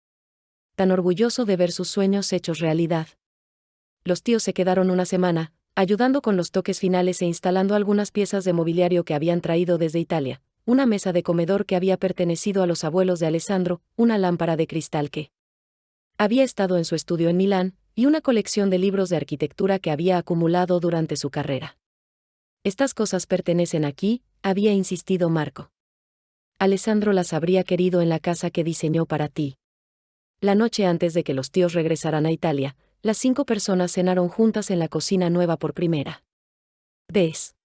Tan orgulloso de ver sus sueños hechos realidad. Los tíos se quedaron una semana, ayudando con los toques finales e instalando algunas piezas de mobiliario que habían traído desde Italia, una mesa de comedor que había pertenecido a los abuelos de Alessandro, una lámpara de cristal que había estado en su estudio en Milán, y una colección de libros de arquitectura que había acumulado durante su carrera. Estas cosas pertenecen aquí, había insistido Marco. Alessandro las habría querido en la casa que diseñó para ti. La noche antes de que los tíos regresaran a Italia, las 5 personas cenaron juntas en la cocina nueva por primera vez.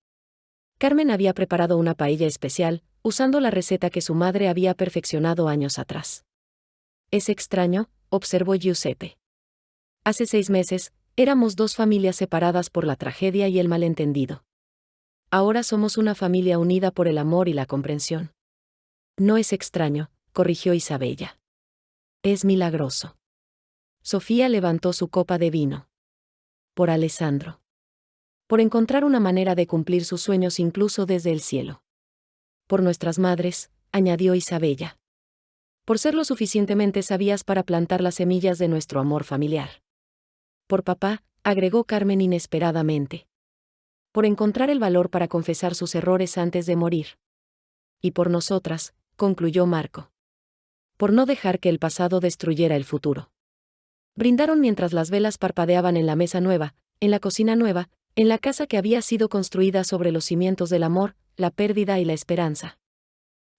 Carmen había preparado una paella especial, usando la receta que su madre había perfeccionado años atrás. Es extraño, observó Giuseppe. Hace 6 meses, éramos 2 familias separadas por la tragedia y el malentendido. Ahora somos una familia unida por el amor y la comprensión. No es extraño, corrigió Isabella. Es milagroso. Sofía levantó su copa de vino. Por Alessandro. Por encontrar una manera de cumplir sus sueños incluso desde el cielo. Por nuestras madres, añadió Isabella. Por ser lo suficientemente sabias para plantar las semillas de nuestro amor familiar. Por papá, agregó Carmen inesperadamente. Por encontrar el valor para confesar sus errores antes de morir. Y por nosotras, concluyó Marco. Por no dejar que el pasado destruyera el futuro. Brindaron mientras las velas parpadeaban en la mesa nueva, en la cocina nueva, en la casa que había sido construida sobre los cimientos del amor, la pérdida y la esperanza.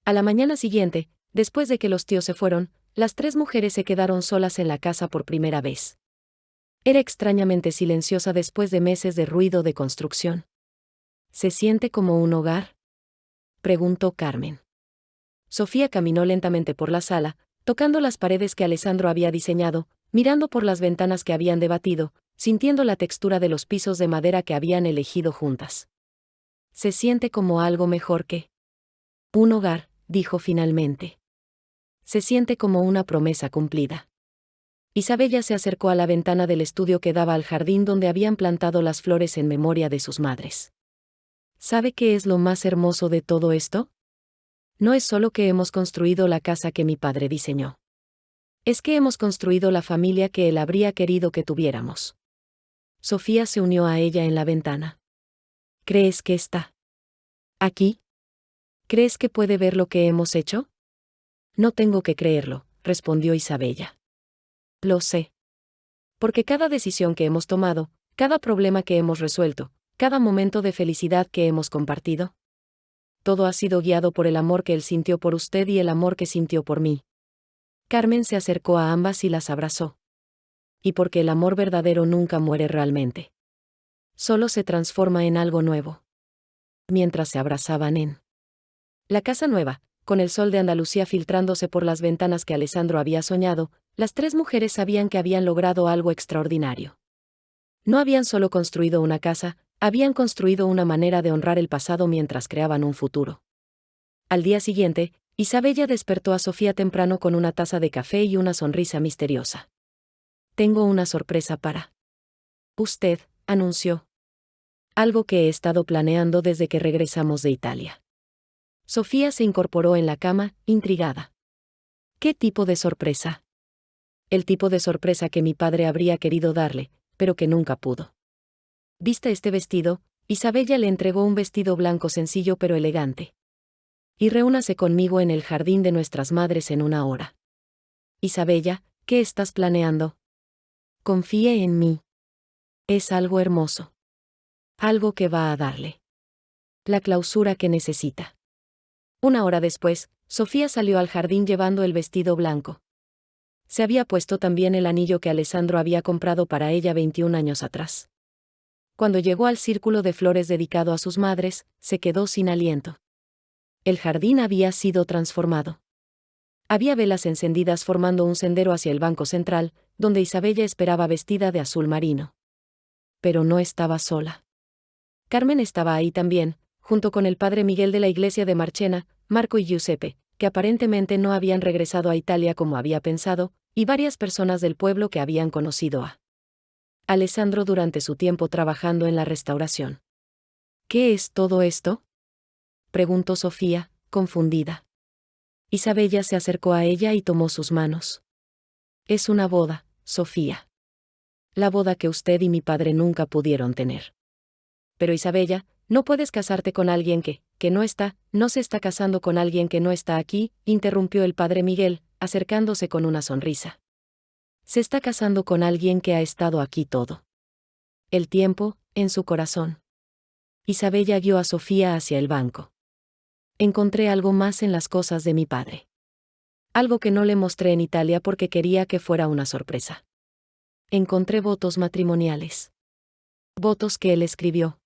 A la mañana siguiente, después de que los tíos se fueron, las 3 mujeres se quedaron solas en la casa por primera vez. Era extrañamente silenciosa después de meses de ruido de construcción. ¿Se siente como un hogar?, preguntó Carmen. Sofía caminó lentamente por la sala, tocando las paredes que Alessandro había diseñado, mirando por las ventanas que habían debatido, sintiendo la textura de los pisos de madera que habían elegido juntas. Se siente como algo mejor que un hogar, dijo finalmente. Se siente como una promesa cumplida. Isabella se acercó a la ventana del estudio que daba al jardín donde habían plantado las flores en memoria de sus madres. ¿Sabe qué es lo más hermoso de todo esto? No es solo que hemos construido la casa que mi padre diseñó. Es que hemos construido la familia que él habría querido que tuviéramos. Sofía se unió a ella en la ventana. ¿Crees que está aquí? ¿Crees que puede ver lo que hemos hecho? No tengo que creerlo, respondió Isabella. Lo sé. Porque cada decisión que hemos tomado, cada problema que hemos resuelto, cada momento de felicidad que hemos compartido, todo ha sido guiado por el amor que él sintió por usted y el amor que sintió por mí. Carmen se acercó a ambas y las abrazó. Y porque el amor verdadero nunca muere realmente. Solo se transforma en algo nuevo. Mientras se abrazaban en la casa nueva, con el sol de Andalucía filtrándose por las ventanas que Alessandro había soñado, las tres mujeres sabían que habían logrado algo extraordinario. No habían solo construido una casa, habían construido una manera de honrar el pasado mientras creaban un futuro. Al día siguiente, Isabella despertó a Sofía temprano con una taza de café y una sonrisa misteriosa. Tengo una sorpresa para usted, anunció. Algo que he estado planeando desde que regresamos de Italia. Sofía se incorporó en la cama, intrigada. ¿Qué tipo de sorpresa? El tipo de sorpresa que mi padre habría querido darle, pero que nunca pudo. ¿Viste este vestido? Isabella le entregó un vestido blanco sencillo pero elegante. Y reúnase conmigo en el jardín de nuestras madres en una hora. Isabella, ¿qué estás planeando? Confíe en mí. Es algo hermoso. Algo que va a darle la clausura que necesita. Una hora después, Sofía salió al jardín llevando el vestido blanco. Se había puesto también el anillo que Alessandro había comprado para ella 21 años atrás. Cuando llegó al círculo de flores dedicado a sus madres, se quedó sin aliento. El jardín había sido transformado. Había velas encendidas formando un sendero hacia el banco central, donde Isabella esperaba vestida de azul marino. Pero no estaba sola. Carmen estaba ahí también, junto con el padre Miguel de la iglesia de Marchena, Marco y Giuseppe, que aparentemente no habían regresado a Italia como había pensado, y varias personas del pueblo que habían conocido a Alessandro durante su tiempo trabajando en la restauración. ¿Qué es todo esto? Preguntó Sofía, confundida. Isabella se acercó a ella y tomó sus manos. Es una boda, Sofía. La boda que usted y mi padre nunca pudieron tener. Pero Isabella, no puedes casarte con alguien que no se está casando con alguien que no está aquí, interrumpió el padre Miguel, acercándose con una sonrisa. Se está casando con alguien que ha estado aquí todo el tiempo, en su corazón. Isabella guió a Sofía hacia el banco. Encontré algo más en las cosas de mi padre. Algo que no le mostré en Italia porque quería que fuera una sorpresa. Encontré votos matrimoniales. Votos que él escribió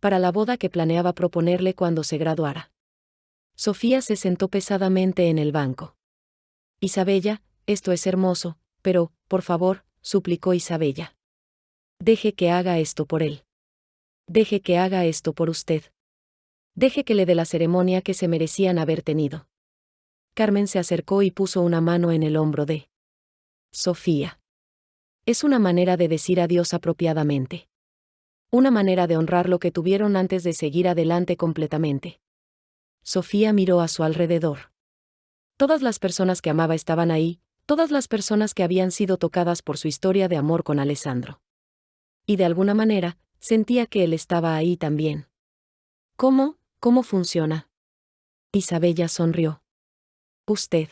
para la boda que planeaba proponerle cuando se graduara. Sofía se sentó pesadamente en el banco. Isabella, esto es hermoso, pero, por favor, suplicó Isabella. Deje que haga esto por él. Deje que haga esto por usted. Deje que le dé la ceremonia que se merecían haber tenido. Carmen se acercó y puso una mano en el hombro de Sofía. Es una manera de decir adiós apropiadamente. Una manera de honrar lo que tuvieron antes de seguir adelante completamente. Sofía miró a su alrededor. Todas las personas que amaba estaban ahí, todas las personas que habían sido tocadas por su historia de amor con Alessandro. Y de alguna manera, sentía que él estaba ahí también. ¿Cómo funciona? Isabella sonrió. Usted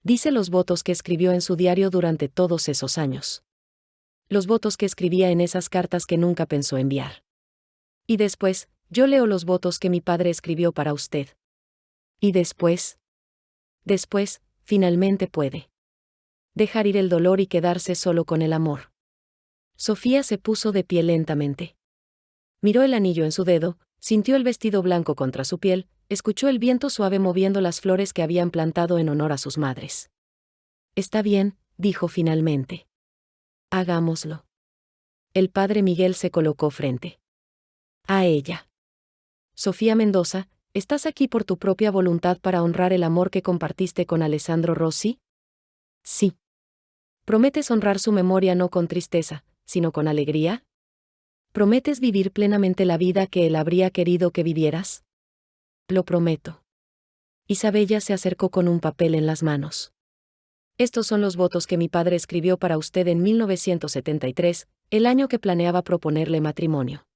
dice los votos que escribió en su diario durante todos esos años. Los votos que escribía en esas cartas que nunca pensó enviar. Y después, yo leo los votos que mi padre escribió para usted. Y después, finalmente puede dejar ir el dolor y quedarse solo con el amor. Sofía se puso de pie lentamente. Miró el anillo en su dedo, sintió el vestido blanco contra su piel, escuchó el viento suave moviendo las flores que habían plantado en honor a sus madres. Está bien, dijo finalmente. Hagámoslo. El padre Miguel se colocó frente a ella. Sofía Mendoza, ¿estás aquí por tu propia voluntad para honrar el amor que compartiste con Alessandro Rossi? Sí. ¿Prometes honrar su memoria no con tristeza, sino con alegría? ¿Prometes vivir plenamente la vida que él habría querido que vivieras? Lo prometo. Isabella se acercó con un papel en las manos. Estos son los votos que mi padre escribió para usted en 1973, el año que planeaba proponerle matrimonio.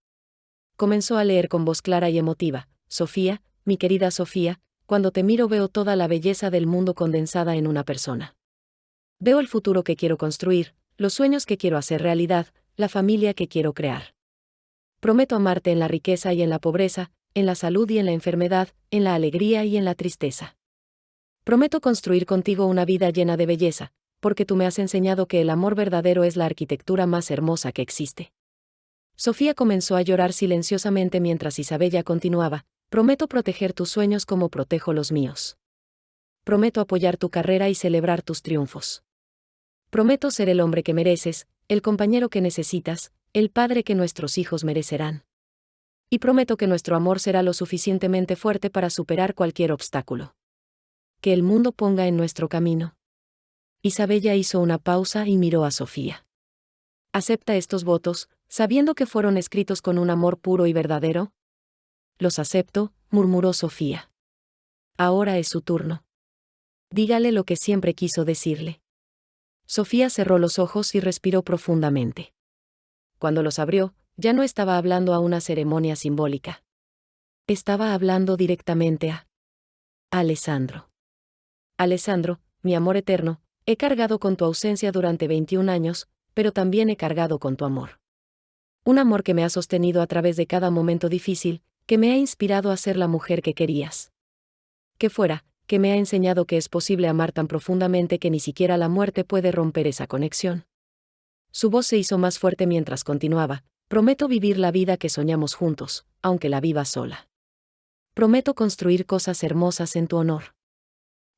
Comenzó a leer con voz clara y emotiva. Sofía, mi querida Sofía, cuando te miro veo toda la belleza del mundo condensada en una persona. Veo el futuro que quiero construir, los sueños que quiero hacer realidad, la familia que quiero crear. Prometo amarte en la riqueza y en la pobreza, en la salud y en la enfermedad, en la alegría y en la tristeza. Prometo construir contigo una vida llena de belleza, porque tú me has enseñado que el amor verdadero es la arquitectura más hermosa que existe. Sofía comenzó a llorar silenciosamente mientras Isabella continuaba. Prometo proteger tus sueños como protejo los míos. Prometo apoyar tu carrera y celebrar tus triunfos. Prometo ser el hombre que mereces, el compañero que necesitas, el padre que nuestros hijos merecerán. Y prometo que nuestro amor será lo suficientemente fuerte para superar cualquier obstáculo que el mundo ponga en nuestro camino. Isabella hizo una pausa y miró a Sofía. ¿Acepta estos votos, sabiendo que fueron escritos con un amor puro y verdadero? Los acepto, murmuró Sofía. Ahora es su turno. Dígale lo que siempre quiso decirle. Sofía cerró los ojos y respiró profundamente. Cuando los abrió, ya no estaba hablando a una ceremonia simbólica. Estaba hablando directamente a Alessandro. Alessandro, mi amor eterno, he cargado con tu ausencia durante 21 años, pero también he cargado con tu amor. Un amor que me ha sostenido a través de cada momento difícil, que me ha inspirado a ser la mujer que querías. Que me ha enseñado que es posible amar tan profundamente que ni siquiera la muerte puede romper esa conexión. Su voz se hizo más fuerte mientras continuaba. Prometo vivir la vida que soñamos juntos, aunque la viva sola. Prometo construir cosas hermosas en tu honor.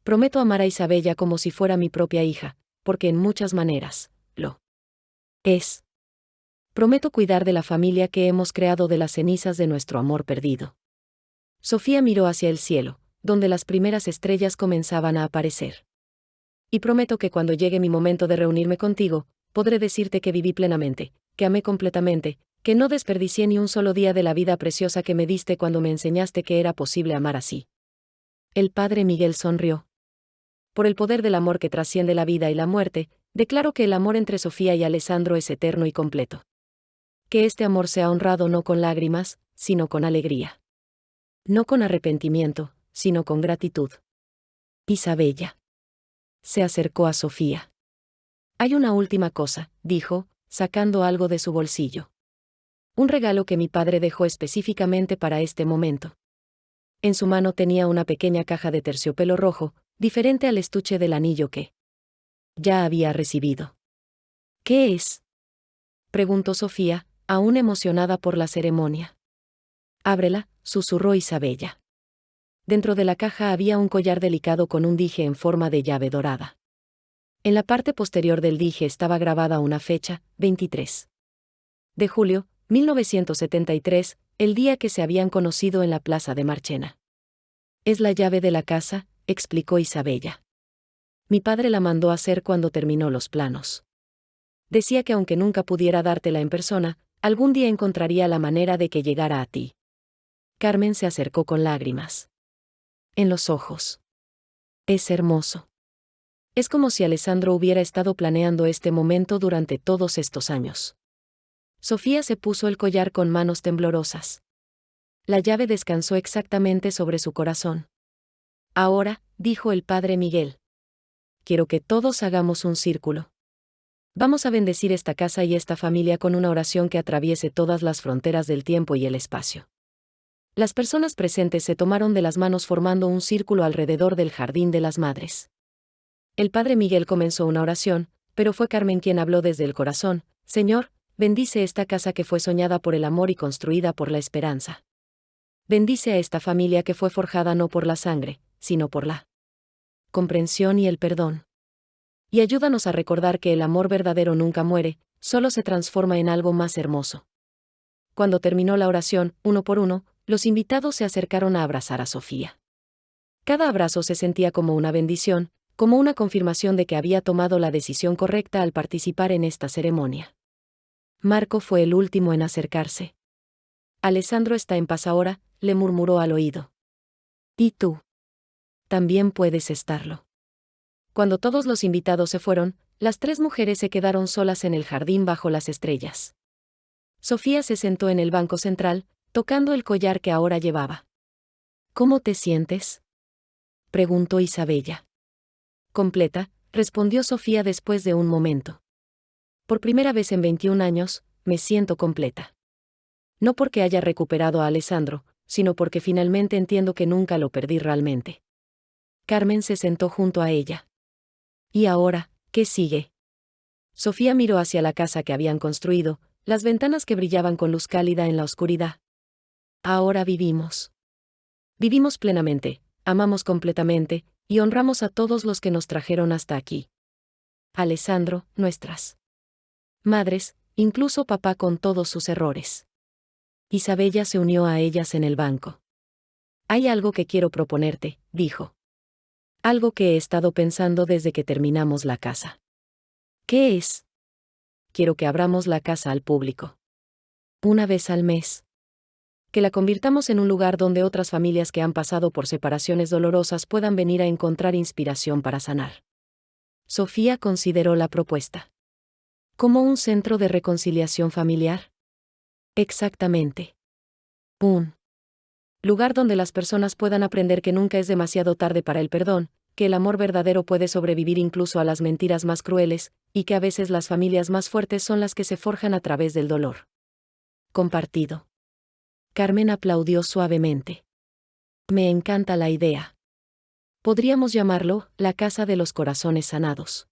Prometo amar a Isabella como si fuera mi propia hija, porque en muchas maneras, lo es. Prometo cuidar de la familia que hemos creado de las cenizas de nuestro amor perdido. Sofía miró hacia el cielo, donde las primeras estrellas comenzaban a aparecer. Y prometo que cuando llegue mi momento de reunirme contigo, podré decirte que viví plenamente, que amé completamente, que no desperdicié ni un solo día de la vida preciosa que me diste cuando me enseñaste que era posible amar así. El padre Miguel sonrió. Por el poder del amor que trasciende la vida y la muerte, declaro que el amor entre Sofía y Alessandro es eterno y completo. Que este amor sea honrado no con lágrimas, sino con alegría. No con arrepentimiento, sino con gratitud. Isabella se acercó a Sofía. Hay una última cosa, dijo, sacando algo de su bolsillo. Un regalo que mi padre dejó específicamente para este momento. En su mano tenía una pequeña caja de terciopelo rojo, diferente al estuche del anillo que ya había recibido. ¿Qué es? Preguntó Sofía, aún emocionada por la ceremonia. Ábrela, susurró Isabella. Dentro de la caja había un collar delicado con un dije en forma de llave dorada. En la parte posterior del dije estaba grabada una fecha, 23 de julio, 1973, el día que se habían conocido en la plaza de Marchena. Es la llave de la casa, explicó Isabella. Mi padre la mandó a hacer cuando terminó los planos. Decía que aunque nunca pudiera dártela en persona, algún día encontraría la manera de que llegara a ti. Carmen se acercó con lágrimas en los ojos. Es hermoso. Es como si Alessandro hubiera estado planeando este momento durante todos estos años. Sofía se puso el collar con manos temblorosas. La llave descansó exactamente sobre su corazón. Ahora, dijo el padre Miguel. Quiero que todos hagamos un círculo. Vamos a bendecir esta casa y esta familia con una oración que atraviese todas las fronteras del tiempo y el espacio. Las personas presentes se tomaron de las manos formando un círculo alrededor del jardín de las madres. El padre Miguel comenzó una oración, pero fue Carmen quien habló desde el corazón. Señor, bendice esta casa que fue soñada por el amor y construida por la esperanza. bendice a esta familia que fue forjada no por la sangre, sino por la comprensión y el perdón. Y ayúdanos a recordar que el amor verdadero nunca muere, solo se transforma en algo más hermoso. Cuando terminó la oración, uno por uno, los invitados se acercaron a abrazar a Sofía. Cada abrazo se sentía como una bendición, como una confirmación de que había tomado la decisión correcta al participar en esta ceremonia. Marco fue el último en acercarse. Alessandro está en paz ahora, le murmuró al oído. ¿Y tú? También puedes estarlo. Cuando todos los invitados se fueron, las tres mujeres se quedaron solas en el jardín bajo las estrellas. Sofía se sentó en el banco central, tocando el collar que ahora llevaba. ¿Cómo te sientes?, preguntó Isabella. Completa, respondió Sofía después de un momento. Por primera vez en 21 años, me siento completa. No porque haya recuperado a Alessandro, sino porque finalmente entiendo que nunca lo perdí realmente. Carmen se sentó junto a ella. ¿Y ahora, qué sigue? Sofía miró hacia la casa que habían construido, las ventanas que brillaban con luz cálida en la oscuridad. Ahora vivimos. Vivimos plenamente, amamos completamente, y honramos a todos los que nos trajeron hasta aquí. Alessandro, nuestras madres, incluso papá con todos sus errores. Isabella se unió a ellas en el banco. Hay algo que quiero proponerte, dijo. Algo que he estado pensando desde que terminamos la casa. ¿Qué es? Quiero que abramos la casa al público. Una vez al mes. Que la convirtamos en un lugar donde otras familias que han pasado por separaciones dolorosas puedan venir a encontrar inspiración para sanar. Sofía consideró la propuesta. ¿Como un centro de reconciliación familiar? Exactamente. Un lugar donde las personas puedan aprender que nunca es demasiado tarde para el perdón, que el amor verdadero puede sobrevivir incluso a las mentiras más crueles, y que a veces las familias más fuertes son las que se forjan a través del dolor compartido. Carmen aplaudió suavemente. Me encanta la idea. Podríamos llamarlo la Casa de los Corazones Sanados.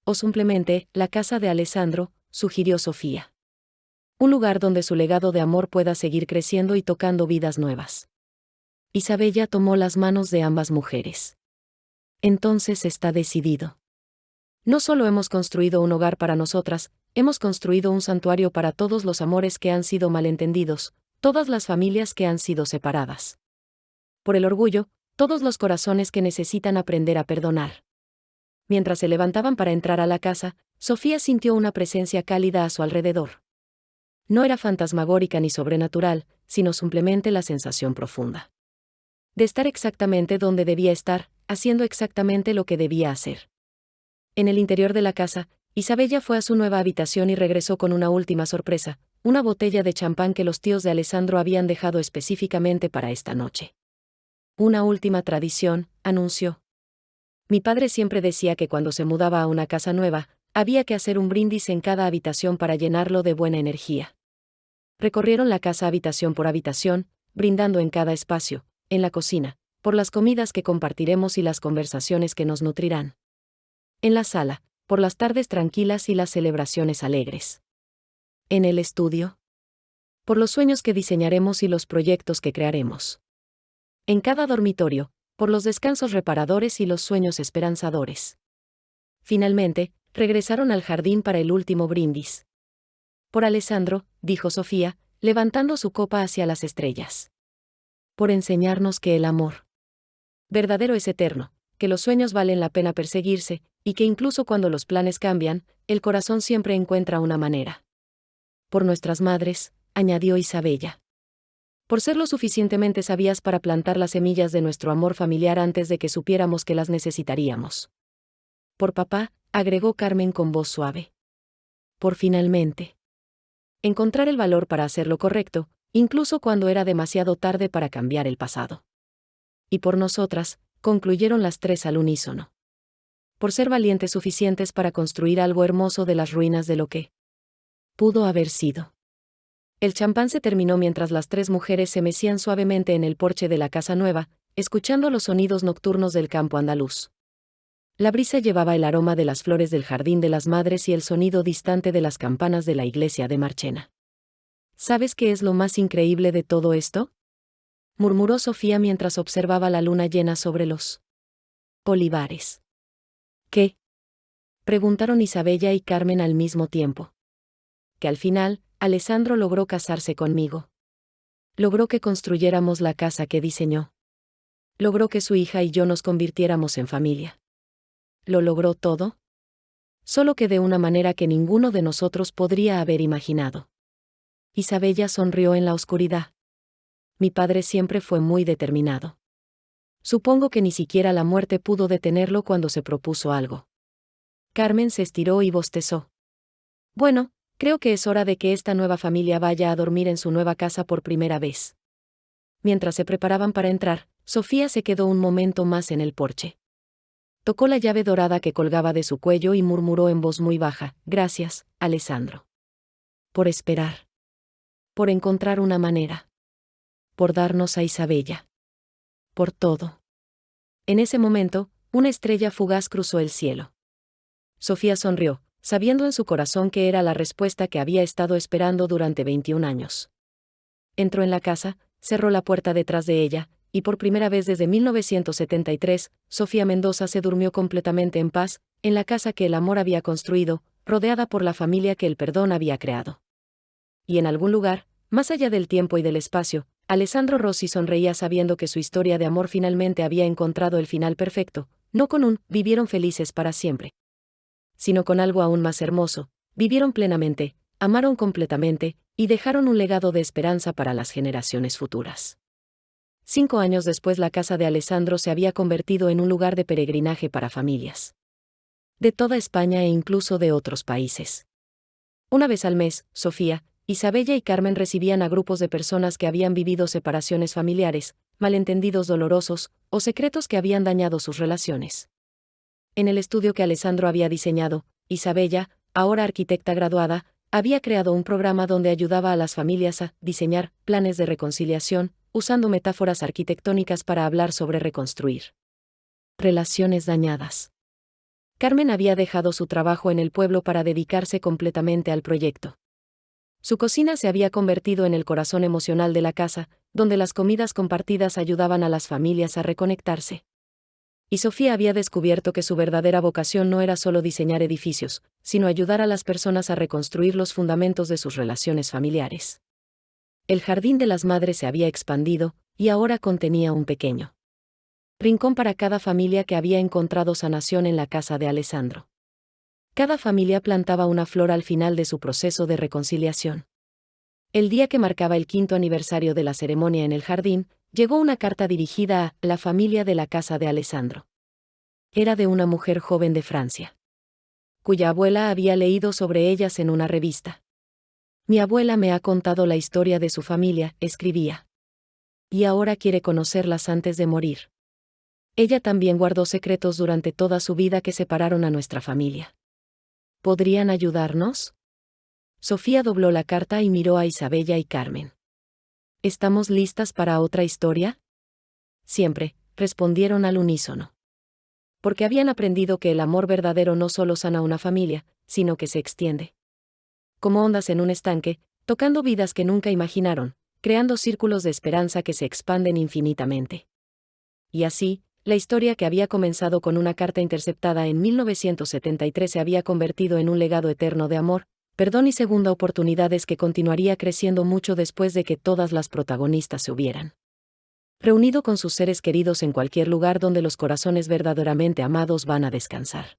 O simplemente la Casa de Alessandro, sugirió Sofía. Un lugar donde su legado de amor pueda seguir creciendo y tocando vidas nuevas. Isabella tomó las manos de ambas mujeres. Entonces está decidido. No solo hemos construido un hogar para nosotras, hemos construido un santuario para todos los amores que han sido malentendidos, todas las familias que han sido separadas. Por el orgullo, todos los corazones que necesitan aprender a perdonar. Mientras se levantaban para entrar a la casa, Sofía sintió una presencia cálida a su alrededor. No era fantasmagórica ni sobrenatural, sino simplemente la sensación profunda de estar exactamente donde debía estar, haciendo exactamente lo que debía hacer. En el interior de la casa, Isabella fue a su nueva habitación y regresó con una última sorpresa, una botella de champán que los tíos de Alessandro habían dejado específicamente para esta noche. Una última tradición, anunció. Mi padre siempre decía que cuando se mudaba a una casa nueva, había que hacer un brindis en cada habitación para llenarlo de buena energía. Recorrieron la casa habitación por habitación, brindando en cada espacio, en la cocina, por las comidas que compartiremos y las conversaciones que nos nutrirán. En la sala, por las tardes tranquilas y las celebraciones alegres. En el estudio, por los sueños que diseñaremos y los proyectos que crearemos. En cada dormitorio, por los descansos reparadores y los sueños esperanzadores. Finalmente, regresaron al jardín para el último brindis. Por Alessandro, dijo Sofía, levantando su copa hacia las estrellas. Por enseñarnos que el amor verdadero es eterno, que los sueños valen la pena perseguirse, y que incluso cuando los planes cambian, el corazón siempre encuentra una manera. Por nuestras madres, añadió Isabella. Por ser lo suficientemente sabias para plantar las semillas de nuestro amor familiar antes de que supiéramos que las necesitaríamos. Por papá, agregó Carmen con voz suave. Por finalmente encontrar el valor para hacer lo correcto, incluso cuando era demasiado tarde para cambiar el pasado. Y por nosotras, concluyeron las tres al unísono. Por ser valientes suficientes para construir algo hermoso de las ruinas de lo que pudo haber sido. El champán se terminó mientras las tres mujeres se mecían suavemente en el porche de la casa nueva, escuchando los sonidos nocturnos del campo andaluz. La brisa llevaba el aroma de las flores del jardín de las madres y el sonido distante de las campanas de la iglesia de Marchena. ¿Sabes qué es lo más increíble de todo esto? murmuró Sofía mientras observaba la luna llena sobre los olivares. ¿Qué? Preguntaron Isabella y Carmen al mismo tiempo. Que al final, Alessandro logró casarse conmigo. Logró que construyéramos la casa que diseñó. Logró que su hija y yo nos convirtiéramos en familia. ¿Lo logró todo? Solo que de una manera que ninguno de nosotros podría haber imaginado. Isabella sonrió en la oscuridad. Mi padre siempre fue muy determinado. Supongo que ni siquiera la muerte pudo detenerlo cuando se propuso algo. Carmen se estiró y bostezó. Bueno, creo que es hora de que esta nueva familia vaya a dormir en su nueva casa por primera vez. Mientras se preparaban para entrar, Sofía se quedó un momento más en el porche. Tocó la llave dorada que colgaba de su cuello y murmuró en voz muy baja: gracias, Alessandro. Por esperar. Por encontrar una manera. Por darnos a Isabella. Por todo. En ese momento, una estrella fugaz cruzó el cielo. Sofía sonrió, sabiendo en su corazón que era la respuesta que había estado esperando durante 21 años. Entró en la casa, cerró la puerta detrás de ella, y por primera vez desde 1973, Sofía Mendoza se durmió completamente en paz, en la casa que el amor había construido, rodeada por la familia que el perdón había creado. Y en algún lugar, más allá del tiempo y del espacio, Alessandro Rossi sonreía sabiendo que su historia de amor finalmente había encontrado el final perfecto, no con un «vivieron felices para siempre», sino con algo aún más hermoso: vivieron plenamente, amaron completamente, y dejaron un legado de esperanza para las generaciones futuras. 5 años después, la casa de Alessandro se había convertido en un lugar de peregrinaje para familias de toda España e incluso de otros países. Una vez al mes, Sofía, Isabella y Carmen recibían a grupos de personas que habían vivido separaciones familiares, malentendidos dolorosos, o secretos que habían dañado sus relaciones. En el estudio que Alessandro había diseñado, Isabella, ahora arquitecta graduada, había creado un programa donde ayudaba a las familias a diseñar planes de reconciliación, usando metáforas arquitectónicas para hablar sobre reconstruir relaciones dañadas. Carmen había dejado su trabajo en el pueblo para dedicarse completamente al proyecto. Su cocina se había convertido en el corazón emocional de la casa, donde las comidas compartidas ayudaban a las familias a reconectarse. Y Sofía había descubierto que su verdadera vocación no era solo diseñar edificios, sino ayudar a las personas a reconstruir los fundamentos de sus relaciones familiares. El jardín de las madres se había expandido, y ahora contenía un pequeño rincón para cada familia que había encontrado sanación en la casa de Alessandro. Cada familia plantaba una flor al final de su proceso de reconciliación. El día que marcaba el 5º aniversario de la ceremonia en el jardín, llegó una carta dirigida a la familia de la casa de Alessandro. Era de una mujer joven de Francia, cuya abuela había leído sobre ellas en una revista. Mi abuela me ha contado la historia de su familia, escribía. Y ahora quiere conocerlas antes de morir. Ella también guardó secretos durante toda su vida que separaron a nuestra familia. ¿Podrían ayudarnos? Sofía dobló la carta y miró a Isabella y Carmen. ¿Estamos listas para otra historia? Siempre, respondieron al unísono. Porque habían aprendido que el amor verdadero no solo sana una familia, sino que se extiende. Como ondas en un estanque, tocando vidas que nunca imaginaron, creando círculos de esperanza que se expanden infinitamente. Y así, la historia que había comenzado con una carta interceptada en 1973 se había convertido en un legado eterno de amor, perdón y segunda oportunidades que continuaría creciendo mucho después de que todas las protagonistas se hubieran reunido con sus seres queridos en cualquier lugar donde los corazones verdaderamente amados van a descansar.